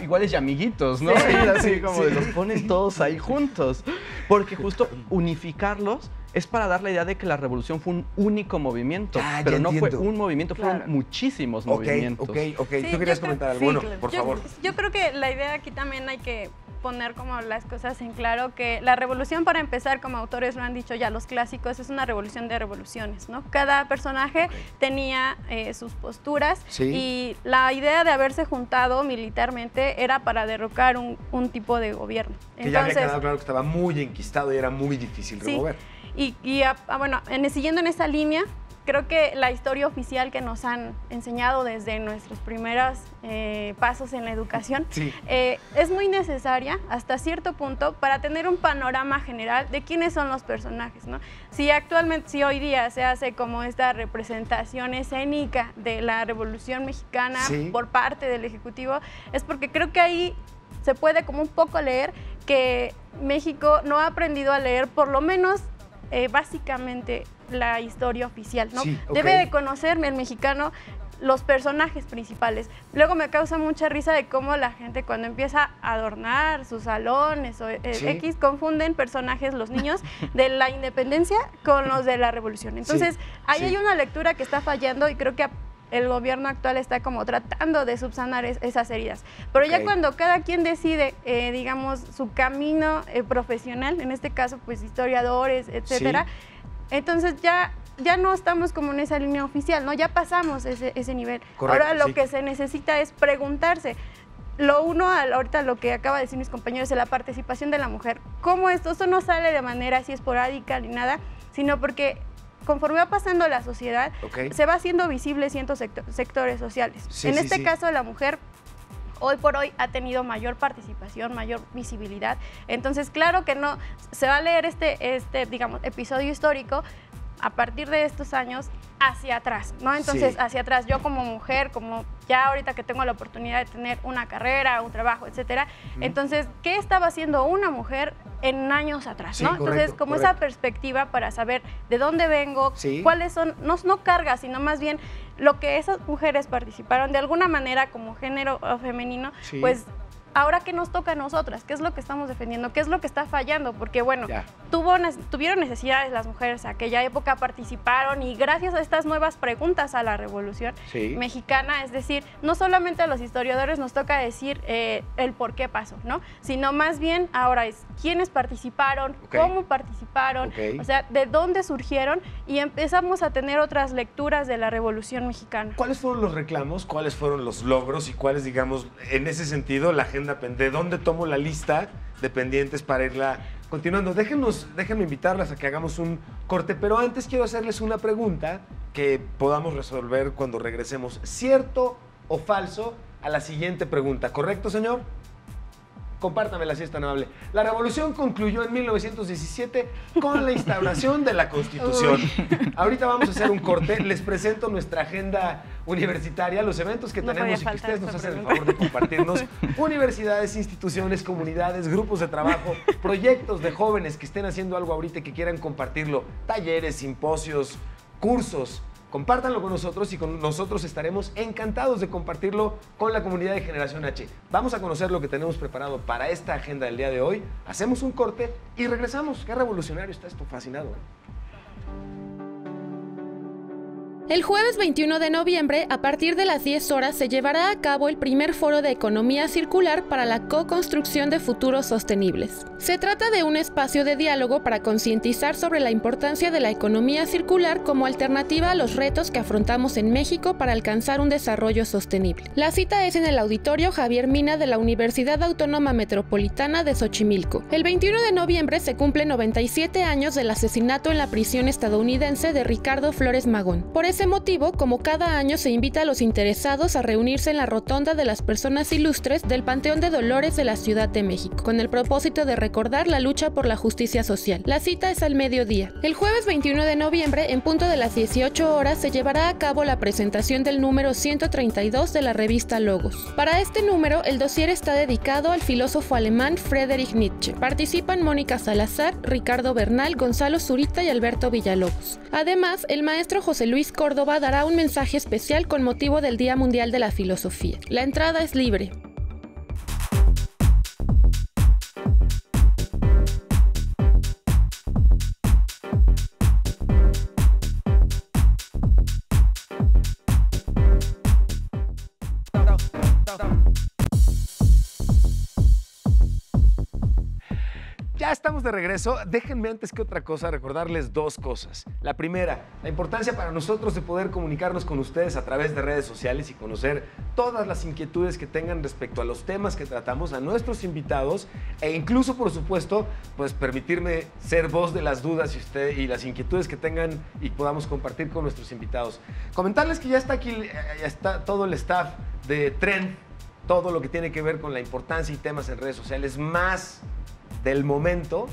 Speaker 7: iguales y amiguitos, ¿no?
Speaker 4: Sí,
Speaker 7: así como los ponen todos ahí juntos. Porque justo unificarlos es para dar la idea de que la revolución fue un único movimiento. Pero no fue un movimiento, fueron muchísimos movimientos.
Speaker 4: Sí, tú querías comentar algo. Bueno, por favor.
Speaker 6: Yo creo que la idea aquí también hay que poner como las cosas en claro, que la revolución, para empezar, como autores lo han dicho ya los clásicos, es una revolución de revoluciones, ¿no? Cada personaje tenía sus posturas y la idea de haberse juntado militarmente era para derrocar un tipo de gobierno.
Speaker 4: Que ya había quedado claro que estaba muy enquistado y era muy difícil remover.
Speaker 6: Bueno, siguiendo en esa línea, creo que la historia oficial que nos han enseñado desde nuestros primeros pasos en la educación es muy necesaria hasta cierto punto para tener un panorama general de quiénes son los personajes, ¿no? Si hoy día se hace como esta representación escénica de la Revolución Mexicana por parte del Ejecutivo, es porque creo que ahí se puede como un poco leer que México no ha aprendido a leer, por lo menos básicamente, la historia oficial, ¿no? Debe de conocerme el mexicano los personajes principales. Luego me causa mucha risa de cómo la gente, cuando empieza a adornar sus salones o X, confunden personajes, los niños de la independencia con los de la revolución. Entonces, ahí hay una lectura que está fallando y creo que el gobierno actual está como tratando de subsanar esas heridas. Pero ya cuando cada quien decide, digamos, su camino profesional, en este caso, pues historiadores, etcétera, entonces ya no estamos como en esa línea oficial, ¿no? Ya pasamos ese nivel.
Speaker 4: Correcto,
Speaker 6: ahora lo que se necesita es preguntarse. Ahorita lo que acaba de decir mis compañeros de la participación de la mujer. ¿Cómo esto no sale de manera así esporádica ni nada? Sino porque conforme va pasando la sociedad, se va haciendo visible ciertos sectores sociales. En este caso, la mujer hoy por hoy ha tenido mayor participación, mayor visibilidad. Entonces, claro que no se va a leer este digamos, episodio histórico a partir de estos años hacia atrás, ¿no? Entonces, hacia atrás, yo como mujer, como ya ahorita que tengo la oportunidad de tener una carrera, un trabajo, etcétera, entonces, ¿qué estaba haciendo una mujer en años atrás, ¿no? Entonces, como esa perspectiva para saber de dónde vengo, cuáles son, no cargas, sino más bien lo que esas mujeres participaron de alguna manera como género femenino, pues ahora qué nos toca a nosotras, qué es lo que estamos defendiendo, qué es lo que está fallando, porque bueno, tuvieron necesidades las mujeres en aquella época, participaron y gracias a estas nuevas preguntas a la Revolución Mexicana, es decir, no solamente a los historiadores nos toca decir el por qué pasó, ¿no? Sino más bien ahora es quiénes participaron, cómo participaron, o sea, de dónde surgieron y empezamos a tener otras lecturas de la Revolución Mexicana.
Speaker 4: ¿Cuáles fueron los reclamos, cuáles fueron los logros y cuáles, digamos, en ese sentido, la agenda, de dónde tomo la lista de pendientes para irla continuando? Déjenme invitarlas a que hagamos un corte, pero antes quiero hacerles una pregunta que podamos resolver cuando regresemos. ¿Cierto o falso a la siguiente pregunta? ¿Correcto, señor? Compártamela si es tan amable. La revolución concluyó en 1917 con la instauración de la Constitución. Ahorita vamos a hacer un corte. Les presento nuestra agenda universitaria, los eventos que tenemos y que ustedes nos hacen el favor de compartirnos. Universidades, instituciones, comunidades, grupos de trabajo, proyectos de jóvenes que estén haciendo algo ahorita y que quieran compartirlo. Talleres, simposios, cursos. Compártanlo con nosotros y con nosotros estaremos encantados de compartirlo con la comunidad de Generación H. Vamos a conocer lo que tenemos preparado para esta agenda del día de hoy. Hacemos un corte y regresamos. Qué revolucionario está esto, fascinado,
Speaker 3: El jueves 21 de noviembre, a partir de las 10 horas, se llevará a cabo el primer foro de economía circular para la co-construcción de futuros sostenibles. Se trata de un espacio de diálogo para concientizar sobre la importancia de la economía circular como alternativa a los retos que afrontamos en México para alcanzar un desarrollo sostenible. La cita es en el Auditorio Javier Mina de la Universidad Autónoma Metropolitana de Xochimilco. El 21 de noviembre se cumplen 97 años del asesinato en la prisión estadounidense de Ricardo Flores Magón. Por ese motivo, como cada año, se invita a los interesados a reunirse en la Rotonda de las Personas Ilustres del Panteón de Dolores de la Ciudad de México, con el propósito de recordar la lucha por la justicia social. La cita es al mediodía. El jueves 21 de noviembre, en punto de las 18 horas, se llevará a cabo la presentación del número 132 de la revista Logos. Para este número, el dossier está dedicado al filósofo alemán Friedrich Nietzsche. Participan Mónica Salazar, Ricardo Bernal, Gonzalo Zurita y Alberto Villalobos. Además, el maestro José Luis Córdoba dará un mensaje especial con motivo del Día Mundial de la Filosofía. La entrada es libre.
Speaker 4: estamos de regreso. Déjenme antes que otra cosa recordarles dos cosas. La primera, la importancia para nosotros de poder comunicarnos con ustedes a través de redes sociales y conocer todas las inquietudes que tengan respecto a los temas que tratamos, a nuestros invitados e incluso, por supuesto, pues permitirme ser voz de las dudas y las inquietudes que tengan y podamos compartir con nuestros invitados. Comentarles que ya está aquí, ya está todo el staff de Trend, todo lo que tiene que ver con la importancia y temas en redes sociales más del momento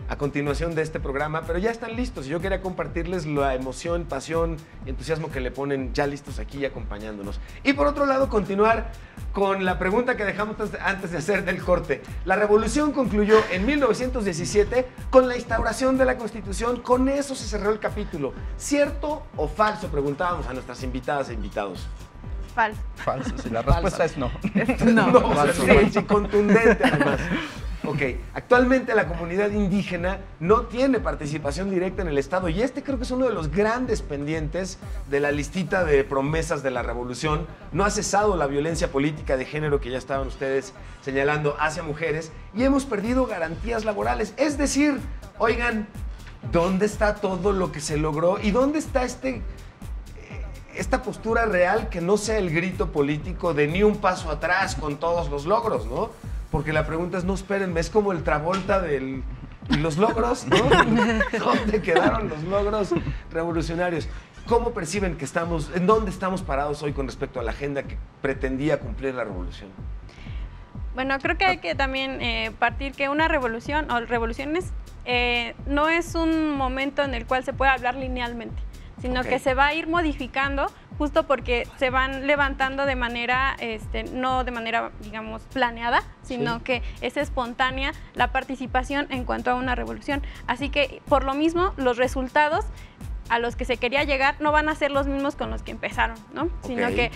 Speaker 4: a continuación de este programa, pero ya están listos y yo quería compartirles la emoción, pasión y entusiasmo que le ponen ya listos aquí y acompañándonos. Y por otro lado, continuar con la pregunta que dejamos antes de hacer del corte. La revolución concluyó en 1917 con la instauración de la Constitución. Con eso se cerró el capítulo. ¿Cierto o falso? Preguntábamos a nuestras invitadas e invitados.
Speaker 2: Falso.
Speaker 7: Falso, sí, la respuesta es no.
Speaker 2: No.
Speaker 4: Falso, sí, contundente además. Ok, actualmente la comunidad indígena no tiene participación directa en el Estado y este creo que es uno de los grandes pendientes de la listita de promesas de la revolución. No ha cesado la violencia política de género que ya estaban ustedes señalando hacia mujeres y hemos perdido garantías laborales. Es decir, oigan, ¿dónde está todo lo que se logró y dónde está esta postura real que no sea el grito político de ni un paso atrás con todos los logros, ¿no? Porque la pregunta es, no, espérenme, es como el Travolta y los logros, ¿no? ¿Dónde quedaron los logros revolucionarios? ¿Cómo perciben que estamos, en dónde estamos parados hoy con respecto a la agenda que pretendía cumplir la revolución?
Speaker 6: Bueno, creo que hay que también partir que una revolución o revoluciones no es un momento en el cual se puede hablar linealmente, sino que se va a ir modificando justo porque se van levantando de manera, no de manera, digamos, planeada, sino que es espontánea la participación en cuanto a una revolución. Así que, por lo mismo, los resultados a los que se quería llegar no van a ser los mismos con los que empezaron, ¿no? Sino que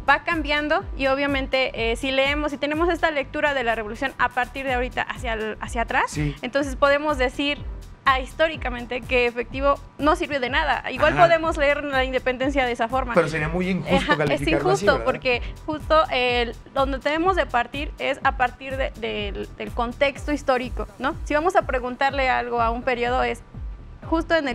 Speaker 6: va cambiando y obviamente si tenemos esta lectura de la revolución a partir de ahorita hacia atrás, entonces podemos decir históricamente que efectivo no sirve de nada. Igual podemos leer la independencia de esa forma.
Speaker 4: Pero sería muy injusto calificarlo
Speaker 6: así. Es injusto
Speaker 4: así,
Speaker 6: porque justo donde tenemos de partir es a partir del contexto histórico, ¿no? Si vamos a preguntarle algo a un periodo es justo en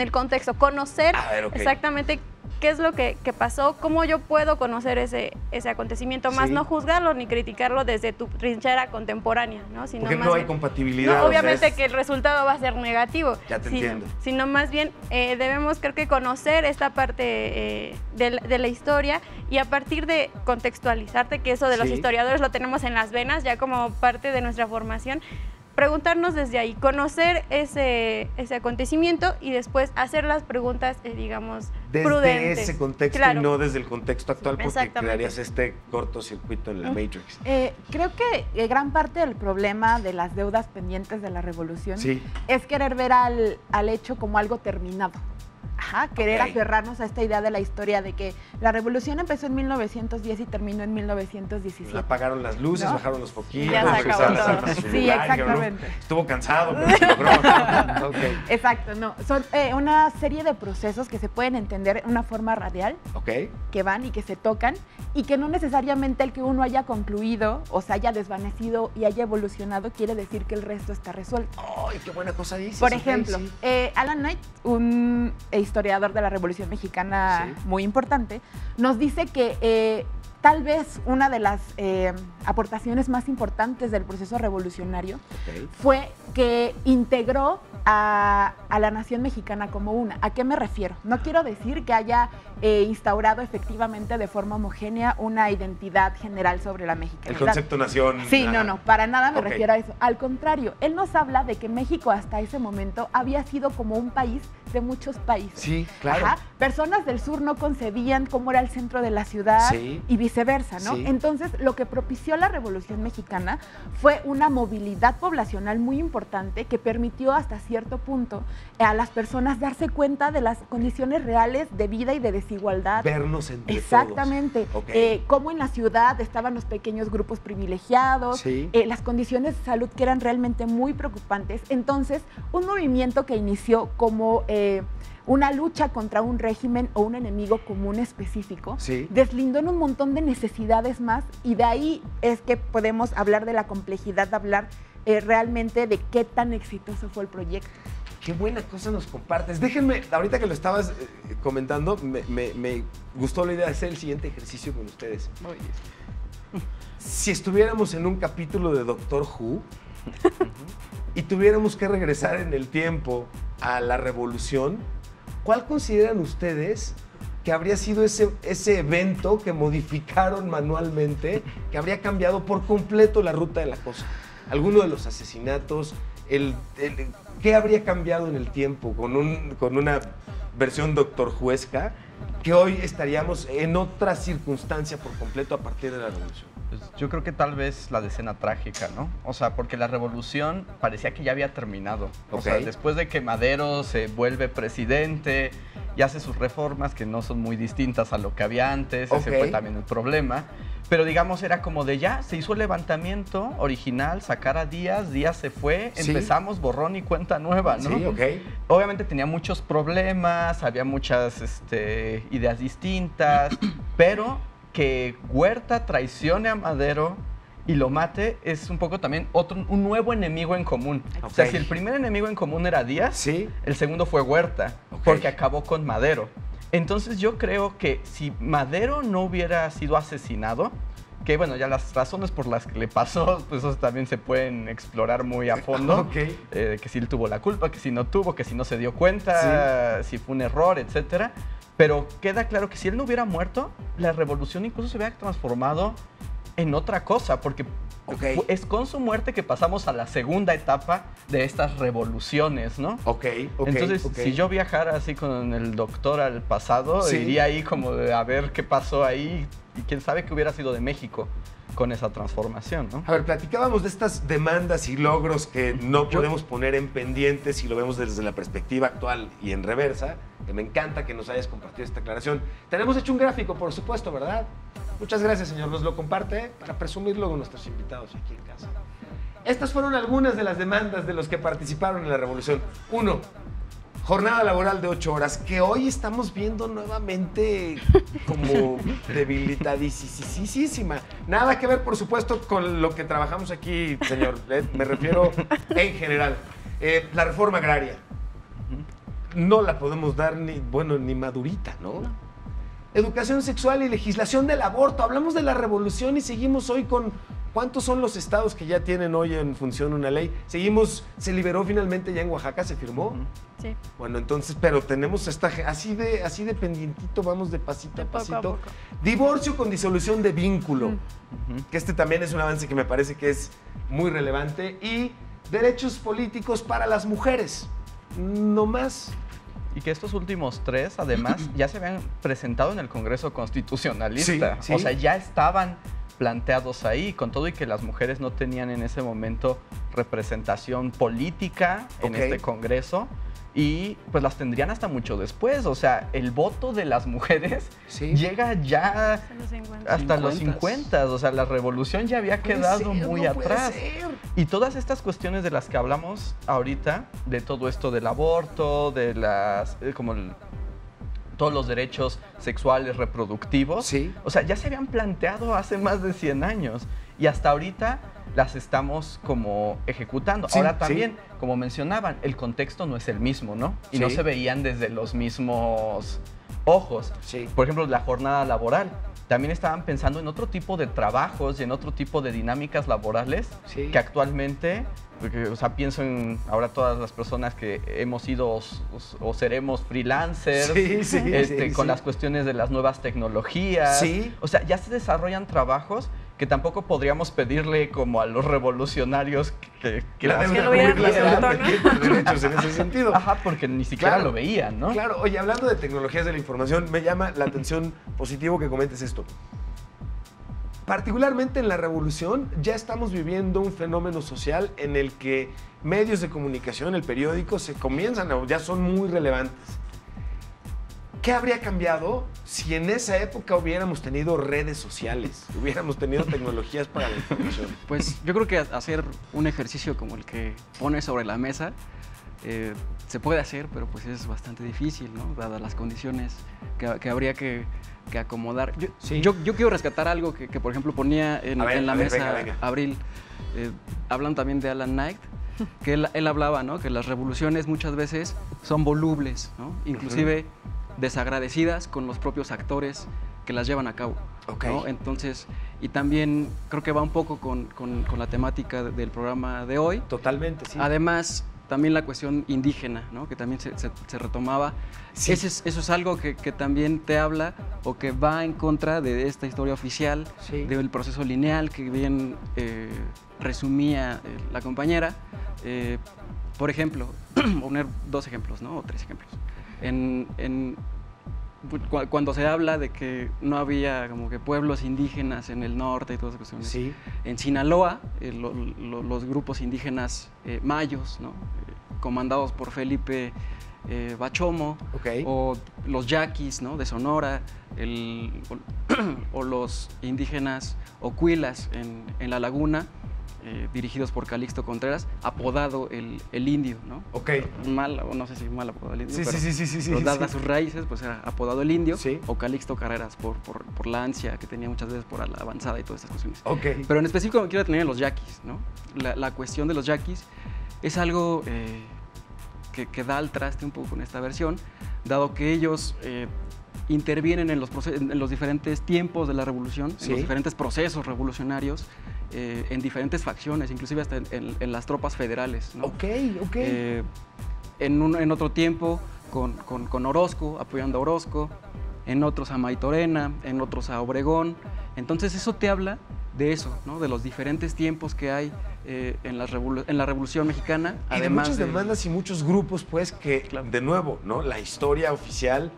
Speaker 6: el contexto, conocer exactamente qué es lo que pasó, cómo yo puedo conocer ese acontecimiento, más no juzgarlo ni criticarlo desde tu trinchera contemporánea, ¿no? Sino
Speaker 4: porque
Speaker 6: más
Speaker 4: no hay
Speaker 6: bien,
Speaker 4: compatibilidad.
Speaker 6: No, obviamente que el resultado va a ser negativo.
Speaker 4: Ya te entiendo.
Speaker 6: Sino más bien debemos, creo que, conocer esta parte de la historia y a partir de contextualizarte, que eso de los historiadores lo tenemos en las venas, ya como parte de nuestra formación, preguntarnos desde ahí, conocer ese acontecimiento y después hacer las preguntas, digamos,
Speaker 4: desde
Speaker 6: prudentes.
Speaker 4: Desde ese contexto y no desde el contexto actual, porque crearías este cortocircuito en la Matrix.
Speaker 2: Creo que gran parte del problema de las deudas pendientes de la revolución es querer ver al hecho como algo terminado. Querer aferrarnos a esta idea de la historia de que la revolución empezó en 1910 y terminó en 1917.
Speaker 4: Apagaron las luces, bajaron los foquitos.
Speaker 6: Ya se acabó todo.
Speaker 2: Sí, exactamente.
Speaker 4: Estuvo cansado, pero se logró.
Speaker 2: Exacto, no. Son una serie de procesos que se pueden entender en una forma radial, que van y que se tocan, y que no necesariamente el que uno haya concluido o se haya desvanecido y haya evolucionado quiere decir que el resto está resuelto.
Speaker 4: ¡Ay, qué buena cosa dices!
Speaker 2: Por ejemplo, Alan Knight, un historiador de la Revolución Mexicana muy importante, nos dice que tal vez una de las aportaciones más importantes del proceso revolucionario fue que integró a la nación mexicana como una. ¿A qué me refiero? No quiero decir que haya instaurado efectivamente de forma homogénea una identidad general sobre la mexicanidad.
Speaker 4: El concepto nación.
Speaker 2: Sí, no, para nada me refiero a eso. Al contrario, él nos habla de que México hasta ese momento había sido como un país de muchos países.
Speaker 4: Sí, claro.
Speaker 2: Personas del sur no concebían cómo era el centro de la ciudad y viceversa, ¿no? Entonces, lo que propició la Revolución Mexicana fue una movilidad poblacional muy importante que permitió hasta cierto punto a las personas darse cuenta de las condiciones reales de vida y de desigualdad.
Speaker 4: Vernos entre
Speaker 2: exactamente.
Speaker 4: todos.
Speaker 2: Cómo en la ciudad estaban los pequeños grupos privilegiados, las condiciones de salud que eran realmente muy preocupantes. Entonces, un movimiento que inició como una lucha contra un régimen o un enemigo común específico, deslindó en un montón de necesidades más, y de ahí es que podemos hablar de la complejidad de hablar realmente de qué tan exitoso fue el proyecto.
Speaker 4: Qué buena cosa nos compartes. Déjenme, ahorita que lo estabas comentando, me gustó la idea de hacer el siguiente ejercicio con ustedes. Si estuviéramos en un capítulo de Doctor Who y tuviéramos que regresar en el tiempo a la revolución, ¿cuál consideran ustedes que habría sido ese evento que modificaron manualmente, que habría cambiado por completo la ruta de la cosa? ¿Alguno de los asesinatos? ¿Qué habría cambiado en el tiempo con una versión Doctor Whoesca que hoy estaríamos en otra circunstancia por completo a partir de la revolución?
Speaker 7: Pues yo creo que tal vez la escena trágica, ¿no? O sea, porque la revolución parecía que ya había terminado. O sea, después de que Madero se vuelve presidente y hace sus reformas que no son muy distintas a lo que había antes, ese fue también el problema. Pero digamos, era como de ya, se hizo el levantamiento original, sacar a Díaz, Díaz se fue, empezamos borrón y cuenta nueva, ¿no?
Speaker 4: Sí,
Speaker 7: Obviamente tenía muchos problemas, había muchas ideas distintas, pero que Huerta traicione a Madero y lo mate es un poco también un nuevo enemigo en común. O sea, si el primer enemigo en común era Díaz, el segundo fue Huerta, porque acabó con Madero. Entonces yo creo que si Madero no hubiera sido asesinado, que bueno, ya las razones por las que le pasó, pues eso también se pueden explorar muy a fondo, que si él tuvo la culpa, que si no tuvo, que si no se dio cuenta, si fue un error, etcétera. Pero queda claro que si él no hubiera muerto, la revolución incluso se hubiera transformado en otra cosa, porque es con su muerte que pasamos a la segunda etapa de estas revoluciones, ¿no? Entonces, si yo viajara así con el doctor al pasado, iría ahí como de a ver qué pasó ahí y quién sabe qué hubiera sido de México con esa transformación, ¿no?
Speaker 4: A ver, platicábamos de estas demandas y logros que no podemos poner en pendientes si lo vemos desde la perspectiva actual y en reversa, que me encanta que nos hayas compartido esta aclaración. Tenemos hecho un gráfico, por supuesto, ¿verdad? Muchas gracias, señor. Nos lo comparte para presumirlo con nuestros invitados aquí en casa. Estas fueron algunas de las demandas de los que participaron en la revolución. 1. Jornada laboral de 8 horas, que hoy estamos viendo nuevamente como debilitadísima. Nada que ver, por supuesto, con lo que trabajamos aquí, señor. Me refiero en general. La reforma agraria. No la podemos dar ni madurita, ¿no? Educación sexual y legislación del aborto. Hablamos de la revolución y seguimos hoy con... ¿Cuántos son los estados que ya tienen hoy en función una ley? Se liberó finalmente ya en Oaxaca, ¿se firmó?
Speaker 6: Sí.
Speaker 4: Bueno, entonces, pero tenemos así de pendientito, vamos de pasito a pasito. Divorcio con disolución de vínculo, que también es un avance que me parece que es muy relevante. Y derechos políticos para las mujeres, no más.
Speaker 7: Y que estos últimos 3, además, ya se habían presentado en el Congreso Constitucionalista. O sea, ya estaban planteados ahí, con todo y que las mujeres no tenían en ese momento representación política en este Congreso, y pues las tendrían hasta mucho después. O sea, el voto de las mujeres llega ya hasta los 50. O sea, la revolución ya había quedado muy atrás. Y todas estas cuestiones de las que hablamos ahorita, de todo esto del aborto, de las... todos los derechos sexuales, reproductivos, o sea, ya se habían planteado hace más de 100 años y hasta ahorita las estamos como ejecutando. Ahora también, como mencionaban, el contexto no es el mismo, ¿no? Y no se veían desde los mismos ojos. Por ejemplo, la jornada laboral. También estaban pensando en otro tipo de trabajos y en otro tipo de dinámicas laborales que actualmente... Porque, o sea, pienso en ahora todas las personas que hemos sido o seremos freelancers, con las cuestiones de las nuevas tecnologías. O sea, ya se desarrollan trabajos que tampoco podríamos pedirle como a los revolucionarios que
Speaker 6: lo vieran
Speaker 4: derechos en ese sentido.
Speaker 7: Ajá, porque ni siquiera lo veían, ¿no?
Speaker 4: Claro. Oye, hablando de tecnologías de la información, me llama la atención positivo que comentes esto. Particularmente en la revolución ya estamos viviendo un fenómeno social en el que medios de comunicación, el periódico, ya son muy relevantes. ¿Qué habría cambiado si en esa época hubiéramos tenido redes sociales, hubiéramos tenido tecnologías para la información?
Speaker 5: Pues yo creo que hacer un ejercicio como el que pones sobre la mesa se puede hacer, pero pues es bastante difícil, ¿no? Dadas las condiciones que habría que que acomodar.
Speaker 4: Sí.
Speaker 5: Yo quiero rescatar algo que, por ejemplo, ponía en la mesa
Speaker 4: venga.
Speaker 5: Abril, hablando también de Alan Knight, que él hablaba, ¿no?, que las revoluciones muchas veces son volubles, ¿no?, inclusive desagradecidas con los propios actores que las llevan a cabo. ¿No? Entonces, y también creo que va un poco con la temática del programa de hoy.
Speaker 4: Totalmente, sí.
Speaker 5: Además, también la cuestión indígena, ¿no?, que también se retomaba.
Speaker 4: Sí.
Speaker 5: Eso es algo que también te habla o que va en contra de esta historia oficial,
Speaker 4: Sí.
Speaker 5: del proceso lineal que bien resumía la compañera. Por ejemplo, poner 2 ejemplos, ¿no?, o 3 ejemplos. Cuando se habla de que no había como que pueblos indígenas en el norte y todas esas cuestiones.
Speaker 4: Sí.
Speaker 5: En Sinaloa, los grupos indígenas mayos, ¿no?, comandados por Felipe Bachomo, o los yaquis, ¿no?, de Sonora, o los indígenas ocuilas en La Laguna, dirigidos por Calixto Contreras, apodado el indio, ¿no? Mal, o no sé si mal apodado el indio, pero dadas sus raíces, pues era apodado el indio, o Calixto Carreras por la ansia que tenía muchas veces por la avanzada y todas estas cuestiones. Pero en específico me quiero detener en los yaquis, ¿no? La cuestión de los yaquis es algo que da al traste un poco con esta versión, dado que ellos intervienen en los diferentes tiempos de la revolución, en los diferentes procesos revolucionarios, en diferentes facciones, inclusive hasta en las tropas federales, ¿no? En otro tiempo con Orozco, apoyando a Orozco, en otros a Maytorena, en otros a Obregón. Entonces eso te habla de eso, ¿no?, de los diferentes tiempos que hay en la Revolución Mexicana.
Speaker 4: Y de muchas demandas y muchos grupos, pues, que, de nuevo, ¿no?, la historia oficial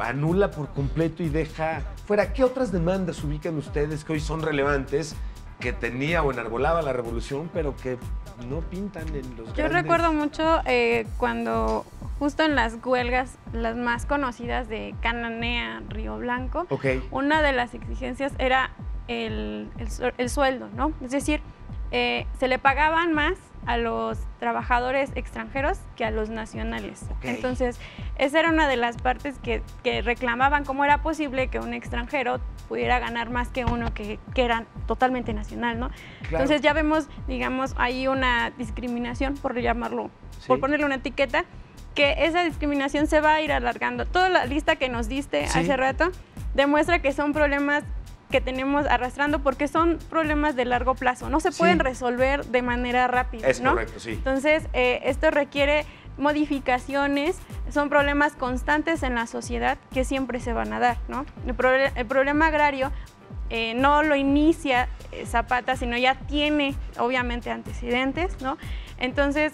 Speaker 4: anula por completo y deja fuera. ¿Qué otras demandas ubican ustedes que hoy son relevantes, que tenía o enarbolaba la revolución, pero que no pintan en los
Speaker 6: Yo recuerdo mucho cuando justo en las huelgas, las más conocidas de Cananea, Río Blanco, una de las exigencias era el sueldo, ¿no? Es decir, se le pagaban más a los trabajadores extranjeros que a los nacionales. Entonces, esa era una de las partes que reclamaban cómo era posible que un extranjero pudiera ganar más que uno que era totalmente nacional, ¿no? Entonces ya vemos, digamos, ahí una discriminación, por llamarlo, por ponerle una etiqueta, que esa discriminación se va a ir alargando. Toda la lista que nos diste hace rato demuestra que son problemas que tenemos arrastrando porque son problemas de largo plazo, no se pueden resolver de manera rápida,
Speaker 4: Es
Speaker 6: ¿no?
Speaker 4: correcto, sí.
Speaker 6: Entonces, esto requiere modificaciones, son problemas constantes en la sociedad que siempre se van a dar, ¿no? El problema agrario no lo inicia Zapata, sino ya tiene, obviamente, antecedentes, ¿no? Entonces,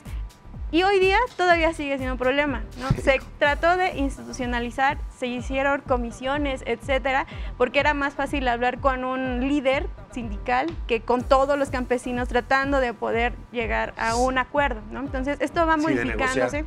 Speaker 6: y hoy día todavía sigue siendo un problema, ¿no? Se trató de institucionalizar, se hicieron comisiones, etcétera, porque era más fácil hablar con un líder sindical que con todos los campesinos tratando de poder llegar a un acuerdo, ¿no? Entonces, esto va modificándose.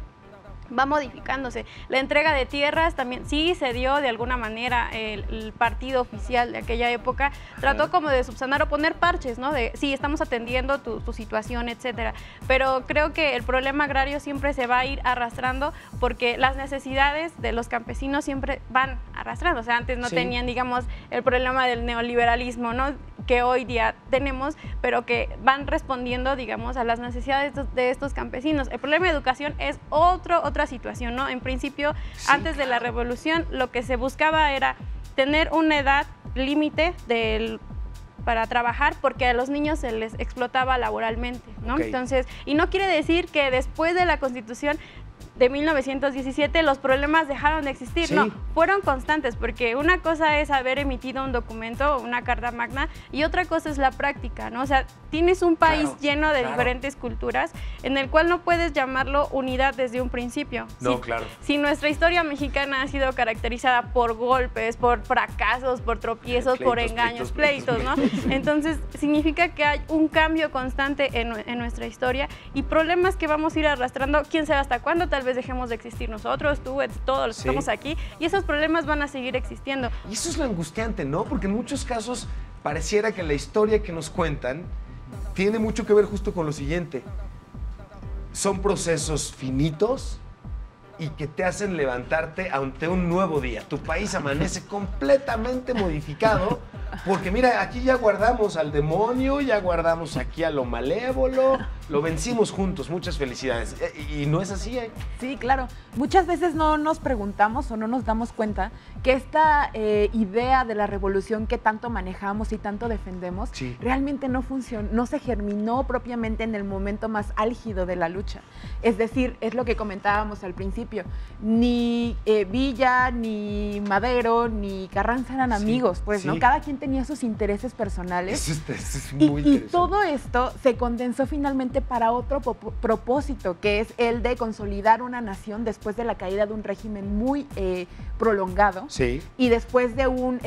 Speaker 6: Va modificándose. La entrega de tierras también sí se dio de alguna manera. El partido oficial de aquella época trató como de subsanar o poner parches, ¿no? De sí, estamos atendiendo tu situación, etcétera. Pero creo que el problema agrario siempre se va a ir arrastrando porque las necesidades de los campesinos siempre van arrastrando. O sea, antes no tenían, digamos, el problema del neoliberalismo, ¿no?, que hoy día tenemos, pero que van respondiendo, digamos, a las necesidades de estos campesinos. El problema de educación es otra situación, ¿no? En principio, antes de la revolución, lo que se buscaba era tener una edad límite para trabajar porque a los niños se les explotaba laboralmente, ¿no? Entonces, y no quiere decir que después de la Constitución de 1917 los problemas dejaron de existir, no, fueron constantes, porque una cosa es haber emitido un documento, una carta magna, y otra cosa es la práctica, ¿no? O sea, tienes un país lleno de diferentes culturas en el cual no puedes llamarlo unidad desde un principio.
Speaker 4: No,
Speaker 6: si nuestra historia mexicana ha sido caracterizada por golpes, por fracasos, por tropiezos, por engaños, pleitos, ¿no? Entonces, significa que hay un cambio constante en nuestra historia y problemas que vamos a ir arrastrando, quién sabe hasta cuándo, tal vez dejemos de existir nosotros, tú, todos los que estamos aquí, y esos problemas van a seguir existiendo.
Speaker 4: Y eso es lo angustiante, ¿no? Porque en muchos casos pareciera que la historia que nos cuentan tiene mucho que ver justo con lo siguiente. Son procesos finitos y que te hacen levantarte ante un nuevo día. Tu país amanece completamente modificado porque mira, aquí ya guardamos al demonio, ya guardamos aquí a lo malévolo, lo vencimos juntos. Muchas felicidades. Y no es así, ¿eh?
Speaker 2: Sí, claro. Muchas veces no nos preguntamos o no nos damos cuenta que esta idea de la revolución que tanto manejamos y tanto defendemos realmente no funcionó, no se germinó propiamente en el momento más álgido de la lucha. Es decir, es lo que comentábamos al principio, ni Villa, ni Madero, ni Carranza eran amigos, pues, ¿no? Cada quien tenía sus intereses personales.
Speaker 4: Eso es muy interesante.
Speaker 2: Y todo esto se condensó finalmente para otro propósito, que es el de consolidar una nación después de la caída de un régimen muy prolongado y después de un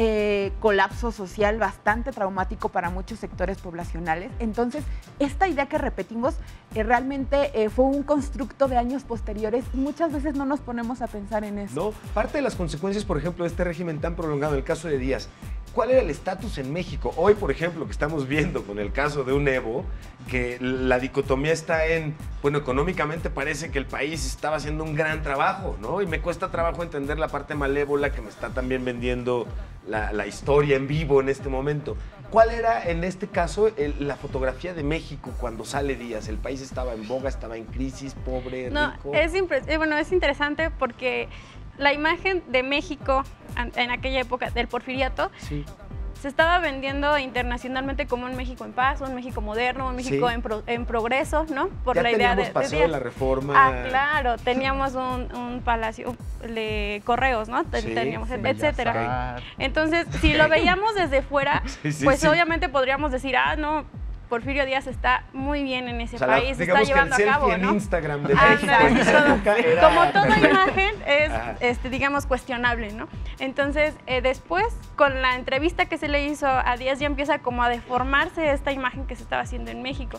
Speaker 2: colapso social bastante traumático para muchos sectores poblacionales. Entonces, esta idea que repetimos realmente fue un constructo de años posteriores y muchas veces no nos ponemos a pensar en eso.
Speaker 4: No, parte de las consecuencias, por ejemplo, de este régimen tan prolongado, en el caso de Díaz, ¿cuál era el estatus en México? Hoy, por ejemplo, que estamos viendo con el caso de un Evo, que la dicotomía está en, bueno, económicamente parece que el país estaba haciendo un gran trabajo, ¿no? Y me cuesta trabajo entender la parte malévola que me está también vendiendo la historia en vivo en este momento. ¿Cuál era, en este caso, la fotografía de México cuando sale Díaz? ¿El país estaba en boga, estaba en crisis, pobre, rico?
Speaker 6: Es interesante porque la imagen de México en aquella época del porfiriato se estaba vendiendo internacionalmente como un México en paz, un México moderno, un México en progreso, ¿no? Por
Speaker 4: ya
Speaker 6: la idea de
Speaker 4: paseo de la Reforma.
Speaker 6: Ah, claro, teníamos un palacio de correos, ¿no? Teníamos, etcétera. Entonces, si lo veíamos desde fuera, pues obviamente podríamos decir, no, Porfirio Díaz está muy bien en ese país, está llevando a cabo, ¿no?
Speaker 4: En Instagram de México en esa época era...
Speaker 6: Como toda imagen es, digamos, cuestionable, ¿no? Entonces, después, con la entrevista que se le hizo a Díaz, ya empieza como a deformarse esta imagen que se estaba haciendo en México.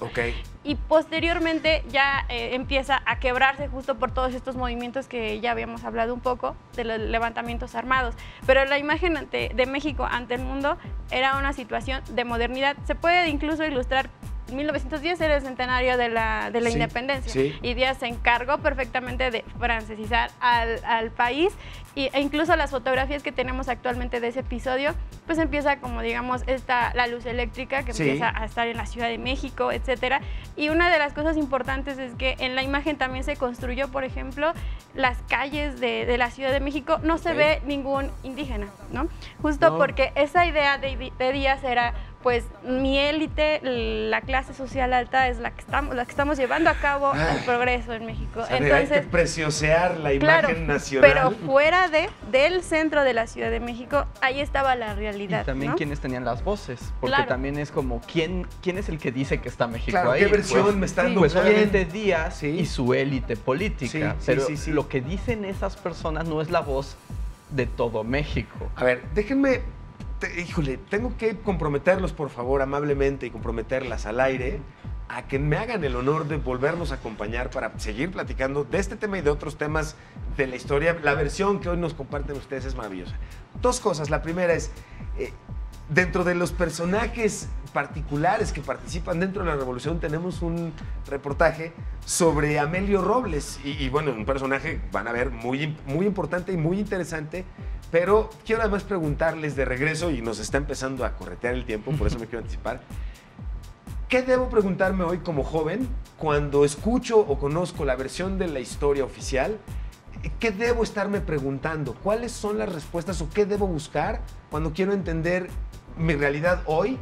Speaker 6: Y posteriormente ya empieza a quebrarse justo por todos estos movimientos que ya habíamos hablado un poco, de los levantamientos armados. Pero la imagen de México ante el mundo era una situación de modernidad. Se puede incluso ilustrar 1910 era el centenario de la independencia y Díaz se encargó perfectamente de francesizar al país e incluso las fotografías que tenemos actualmente de ese episodio, pues empieza como digamos la luz eléctrica que empieza a estar en la Ciudad de México, etcétera. Y una de las cosas importantes es que en la imagen también se construyó, por ejemplo, las calles de la Ciudad de México, no se ve ningún indígena, ¿no? Justo porque esa idea de Díaz era, pues mi élite, la clase social alta es la que estamos llevando a cabo el progreso en México.
Speaker 4: O sea,
Speaker 6: entonces,
Speaker 4: hay que preciosear la imagen nacional.
Speaker 6: Pero fuera del centro de la Ciudad de México, ahí estaba la realidad.
Speaker 7: Y también quienes tenían las voces, porque también es como, ¿quién es el que dice que está México ahí?
Speaker 4: ¿Qué versión me está dando?
Speaker 7: Pues obviamente Díaz y su élite política, pero lo que dicen esas personas no es la voz de todo México.
Speaker 4: A ver, déjenme... Híjole, tengo que comprometerlos, por favor, amablemente, y comprometerlas al aire a que me hagan el honor de volvernos a acompañar para seguir platicando de este tema y de otros temas de la historia. La versión que hoy nos comparten ustedes es maravillosa. Dos cosas. La primera es, dentro de los personajes particulares que participan dentro de la revolución, tenemos un reportaje sobre Amelio Robles. Y bueno, un personaje, van a ver, muy importante y muy interesante. Pero quiero además preguntarles de regreso, y nos está empezando a corretear el tiempo, por eso me quiero anticipar. ¿Qué debo preguntarme hoy como joven cuando escucho o conozco la versión de la historia oficial? ¿Qué debo estarme preguntando? ¿Cuáles son las respuestas o qué debo buscar cuando quiero entender mi realidad hoy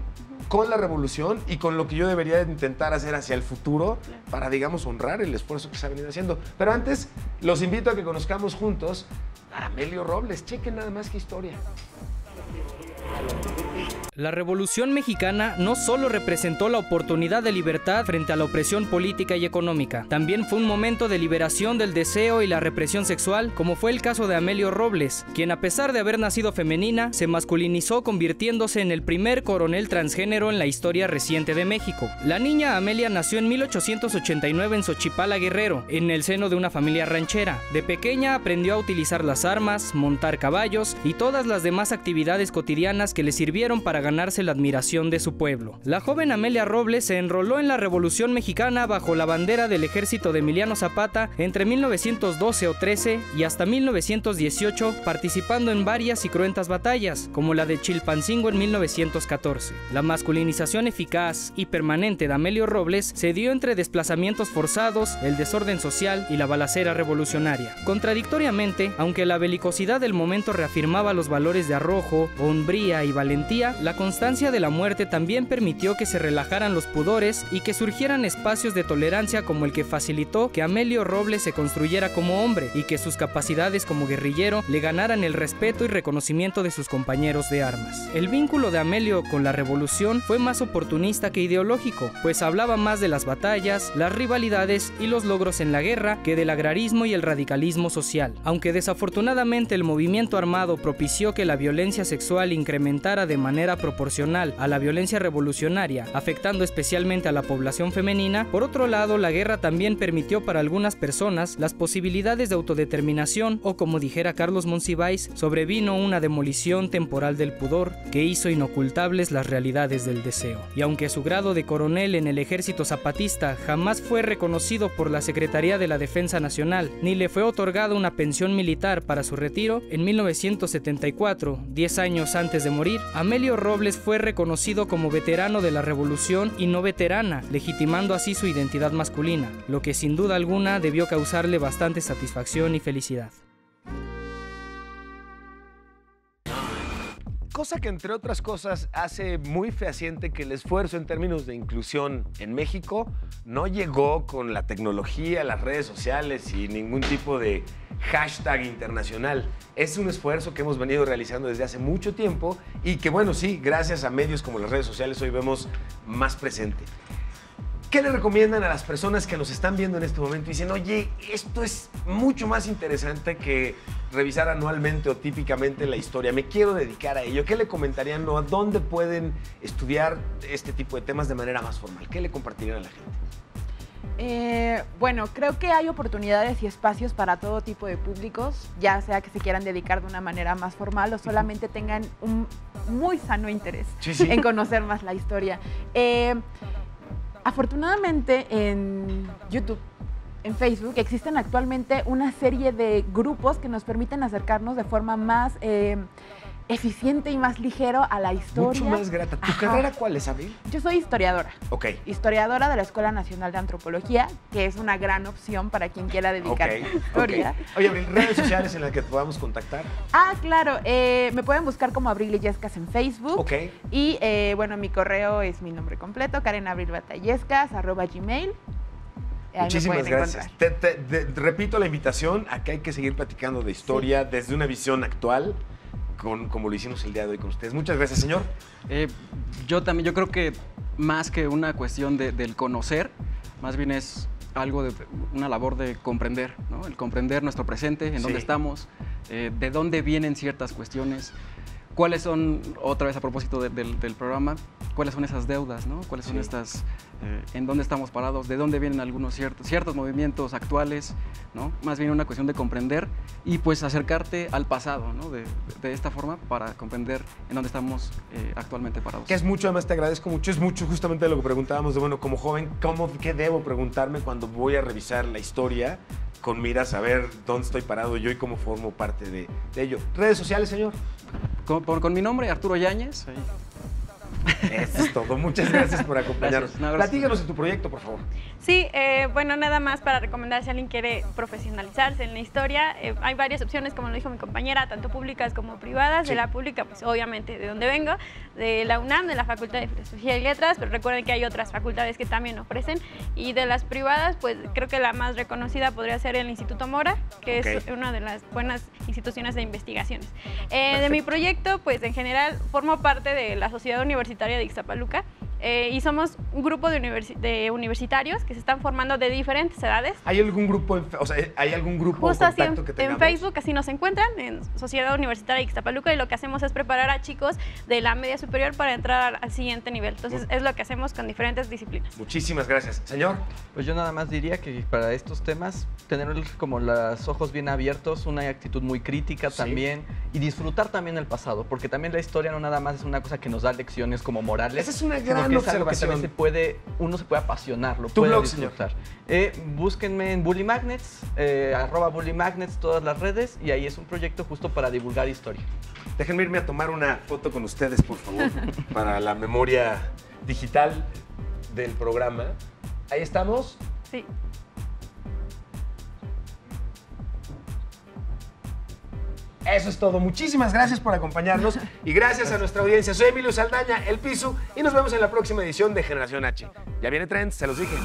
Speaker 4: con la revolución y con lo que yo debería intentar hacer hacia el futuro para, digamos, honrar el esfuerzo que se ha venido haciendo? Pero antes, los invito a que conozcamos juntos a Amelio Robles. Chequen nada más qué historia.
Speaker 8: La Revolución Mexicana no solo representó la oportunidad de libertad frente a la opresión política y económica, también fue un momento de liberación del deseo y la represión sexual, como fue el caso de Amelio Robles, quien a pesar de haber nacido femenina, se masculinizó convirtiéndose en el primer coronel transgénero en la historia reciente de México. La niña Amelia nació en 1889 en Xochipala, Guerrero, en el seno de una familia ranchera. De pequeña aprendió a utilizar las armas, montar caballos y todas las demás actividades cotidianas que le sirvieron para ganarse la admiración de su pueblo. La joven Amelia Robles se enroló en la Revolución Mexicana bajo la bandera del ejército de Emiliano Zapata entre 1912 o 13 y hasta 1918, participando en varias y cruentas batallas, como la de Chilpancingo en 1914. La masculinización eficaz y permanente de Amelio Robles se dio entre desplazamientos forzados, el desorden social y la balacera revolucionaria. Contradictoriamente, aunque la belicosidad del momento reafirmaba los valores de arrojo, hombría y valentía, la constancia de la muerte también permitió que se relajaran los pudores y que surgieran espacios de tolerancia como el que facilitó que Amelio Robles se construyera como hombre y que sus capacidades como guerrillero le ganaran el respeto y reconocimiento de sus compañeros de armas. El vínculo de Amelio con la revolución fue más oportunista que ideológico, pues hablaba más de las batallas, las rivalidades y los logros en la guerra que del agrarismo y el radicalismo social. Aunque desafortunadamente el movimiento armado propició que la violencia sexual incrementara de manera proporcional a la violencia revolucionaria, afectando especialmente a la población femenina, por otro lado, la guerra también permitió para algunas personas las posibilidades de autodeterminación o, como dijera Carlos Monsiváis, sobrevino una demolición temporal del pudor que hizo inocultables las realidades del deseo. Y aunque su grado de coronel en el ejército zapatista jamás fue reconocido por la Secretaría de la Defensa Nacional, ni le fue otorgada una pensión militar para su retiro, en 1974, 10 años antes de morir, Amelio Robles fue reconocido como veterano de la revolución y no veterana, legitimando así su identidad masculina, lo que sin duda alguna debió causarle bastante satisfacción y felicidad.
Speaker 4: Cosa que, entre otras cosas, hace muy fehaciente que el esfuerzo en términos de inclusión en México no llegó con la tecnología, las redes sociales y ningún tipo de hashtag internacional. Es un esfuerzo que hemos venido realizando desde hace mucho tiempo y que, bueno, sí, gracias a medios como las redes sociales hoy vemos más presente. ¿Qué le recomiendan a las personas que nos están viendo en este momento y dicen, oye, esto es mucho más interesante que revisar anualmente o típicamente la historia, me quiero dedicar a ello? ¿Qué le comentarían o a dónde pueden estudiar este tipo de temas de manera más formal? ¿Qué le compartirían a la gente?
Speaker 2: Bueno, creo que hay oportunidades y espacios para todo tipo de públicos, ya sea que se quieran dedicar de una manera más formal o solamente tengan un muy sano interés en conocer más la historia. Afortunadamente en YouTube, en Facebook, existen actualmente una serie de grupos que nos permiten acercarnos de forma más eficiente y más ligero a la historia.
Speaker 4: Mucho más grata. ¿Tu carrera cuál es, Abril?
Speaker 2: Yo soy historiadora.
Speaker 4: Ok.
Speaker 2: Historiadora de la Escuela Nacional de Antropología, que es una gran opción para quien quiera dedicarse a la historia.
Speaker 4: Oye, Abril, ¿redes sociales en las que te podamos contactar?
Speaker 2: Claro. Me pueden buscar como Abril Illescas en Facebook.
Speaker 4: Ok.
Speaker 2: Y, bueno, mi correo es mi nombre completo, karenabrilbatallescas@gmail.
Speaker 4: Muchísimas gracias. Repito la invitación a que hay que seguir platicando de historia desde una visión actual, como lo hicimos el día de hoy con ustedes. Muchas gracias, señor.
Speaker 5: Yo creo que más que una cuestión del conocer, más bien es algo de una labor de comprender, ¿no? El comprender nuestro presente, en dónde estamos, de dónde vienen ciertas cuestiones, cuáles son, otra vez a propósito del programa, cuáles son esas deudas, ¿no? Cuáles son estas, en dónde estamos parados, de dónde vienen algunos ciertos movimientos actuales, ¿no? Más bien una cuestión de comprender y pues acercarte al pasado, ¿no? De esta forma para comprender en dónde estamos actualmente parados.
Speaker 4: Que es mucho, además te agradezco mucho, es mucho justamente lo que preguntábamos de, bueno, como joven, ¿qué debo preguntarme cuando voy a revisar la historia con miras a ver dónde estoy parado yo y cómo formo parte de ello? ¿Redes sociales, señor?
Speaker 5: Con mi nombre, Arturo Yáñez.
Speaker 4: Eso es todo. Muchas gracias por acompañarnos. Platícanos de tu proyecto, por favor.
Speaker 6: Sí, bueno, nada más para recomendar si alguien quiere profesionalizarse en la historia. Hay varias opciones, como lo dijo mi compañera, tanto públicas como privadas. De la pública, pues obviamente de donde vengo, de la UNAM, de la Facultad de Filosofía y Letras, pero recuerden que hay otras facultades que también ofrecen. Y de las privadas, pues creo que la más reconocida podría ser el Instituto Mora, que es una de las buenas instituciones de investigaciones. De mi proyecto, pues en general formo parte de la Sociedad Universitaria de Ixtapaluca y somos un grupo de universitarios que se están formando de diferentes edades.
Speaker 4: ¿Hay algún grupo, hay algún grupo
Speaker 6: justo así
Speaker 4: contacto que tengamos?
Speaker 6: En Facebook así nos encuentran, en Sociedad Universitaria de Ixtapaluca, y lo que hacemos es preparar a chicos de la media superior para entrar al siguiente nivel. Entonces es lo que hacemos con diferentes disciplinas.
Speaker 4: Muchísimas gracias. Señor.
Speaker 7: Pues yo nada más diría que para estos temas tener como los ojos bien abiertos, una actitud muy crítica también y disfrutar también el pasado, porque también la historia no nada más es una cosa que nos da lecciones como morales.
Speaker 4: Esa es una
Speaker 7: sino
Speaker 4: gran
Speaker 7: que es algo que
Speaker 4: observación.
Speaker 7: también uno se puede apasionar, lo
Speaker 4: ¿Tu
Speaker 7: puede
Speaker 4: blog,
Speaker 7: disfrutar. Búsquenme en Bully Magnets, @Bully Magnets, todas las redes, y ahí es un proyecto justo para divulgar historia.
Speaker 4: Déjenme irme a tomar una foto con ustedes, por favor, para la memoria digital del programa. Ahí estamos.
Speaker 6: Sí.
Speaker 4: Eso es todo. Muchísimas gracias por acompañarnos y gracias a nuestra audiencia. Soy Emilio Saldaña, El Piso, y nos vemos en la próxima edición de Generación H. Ya viene Trends, se los dije.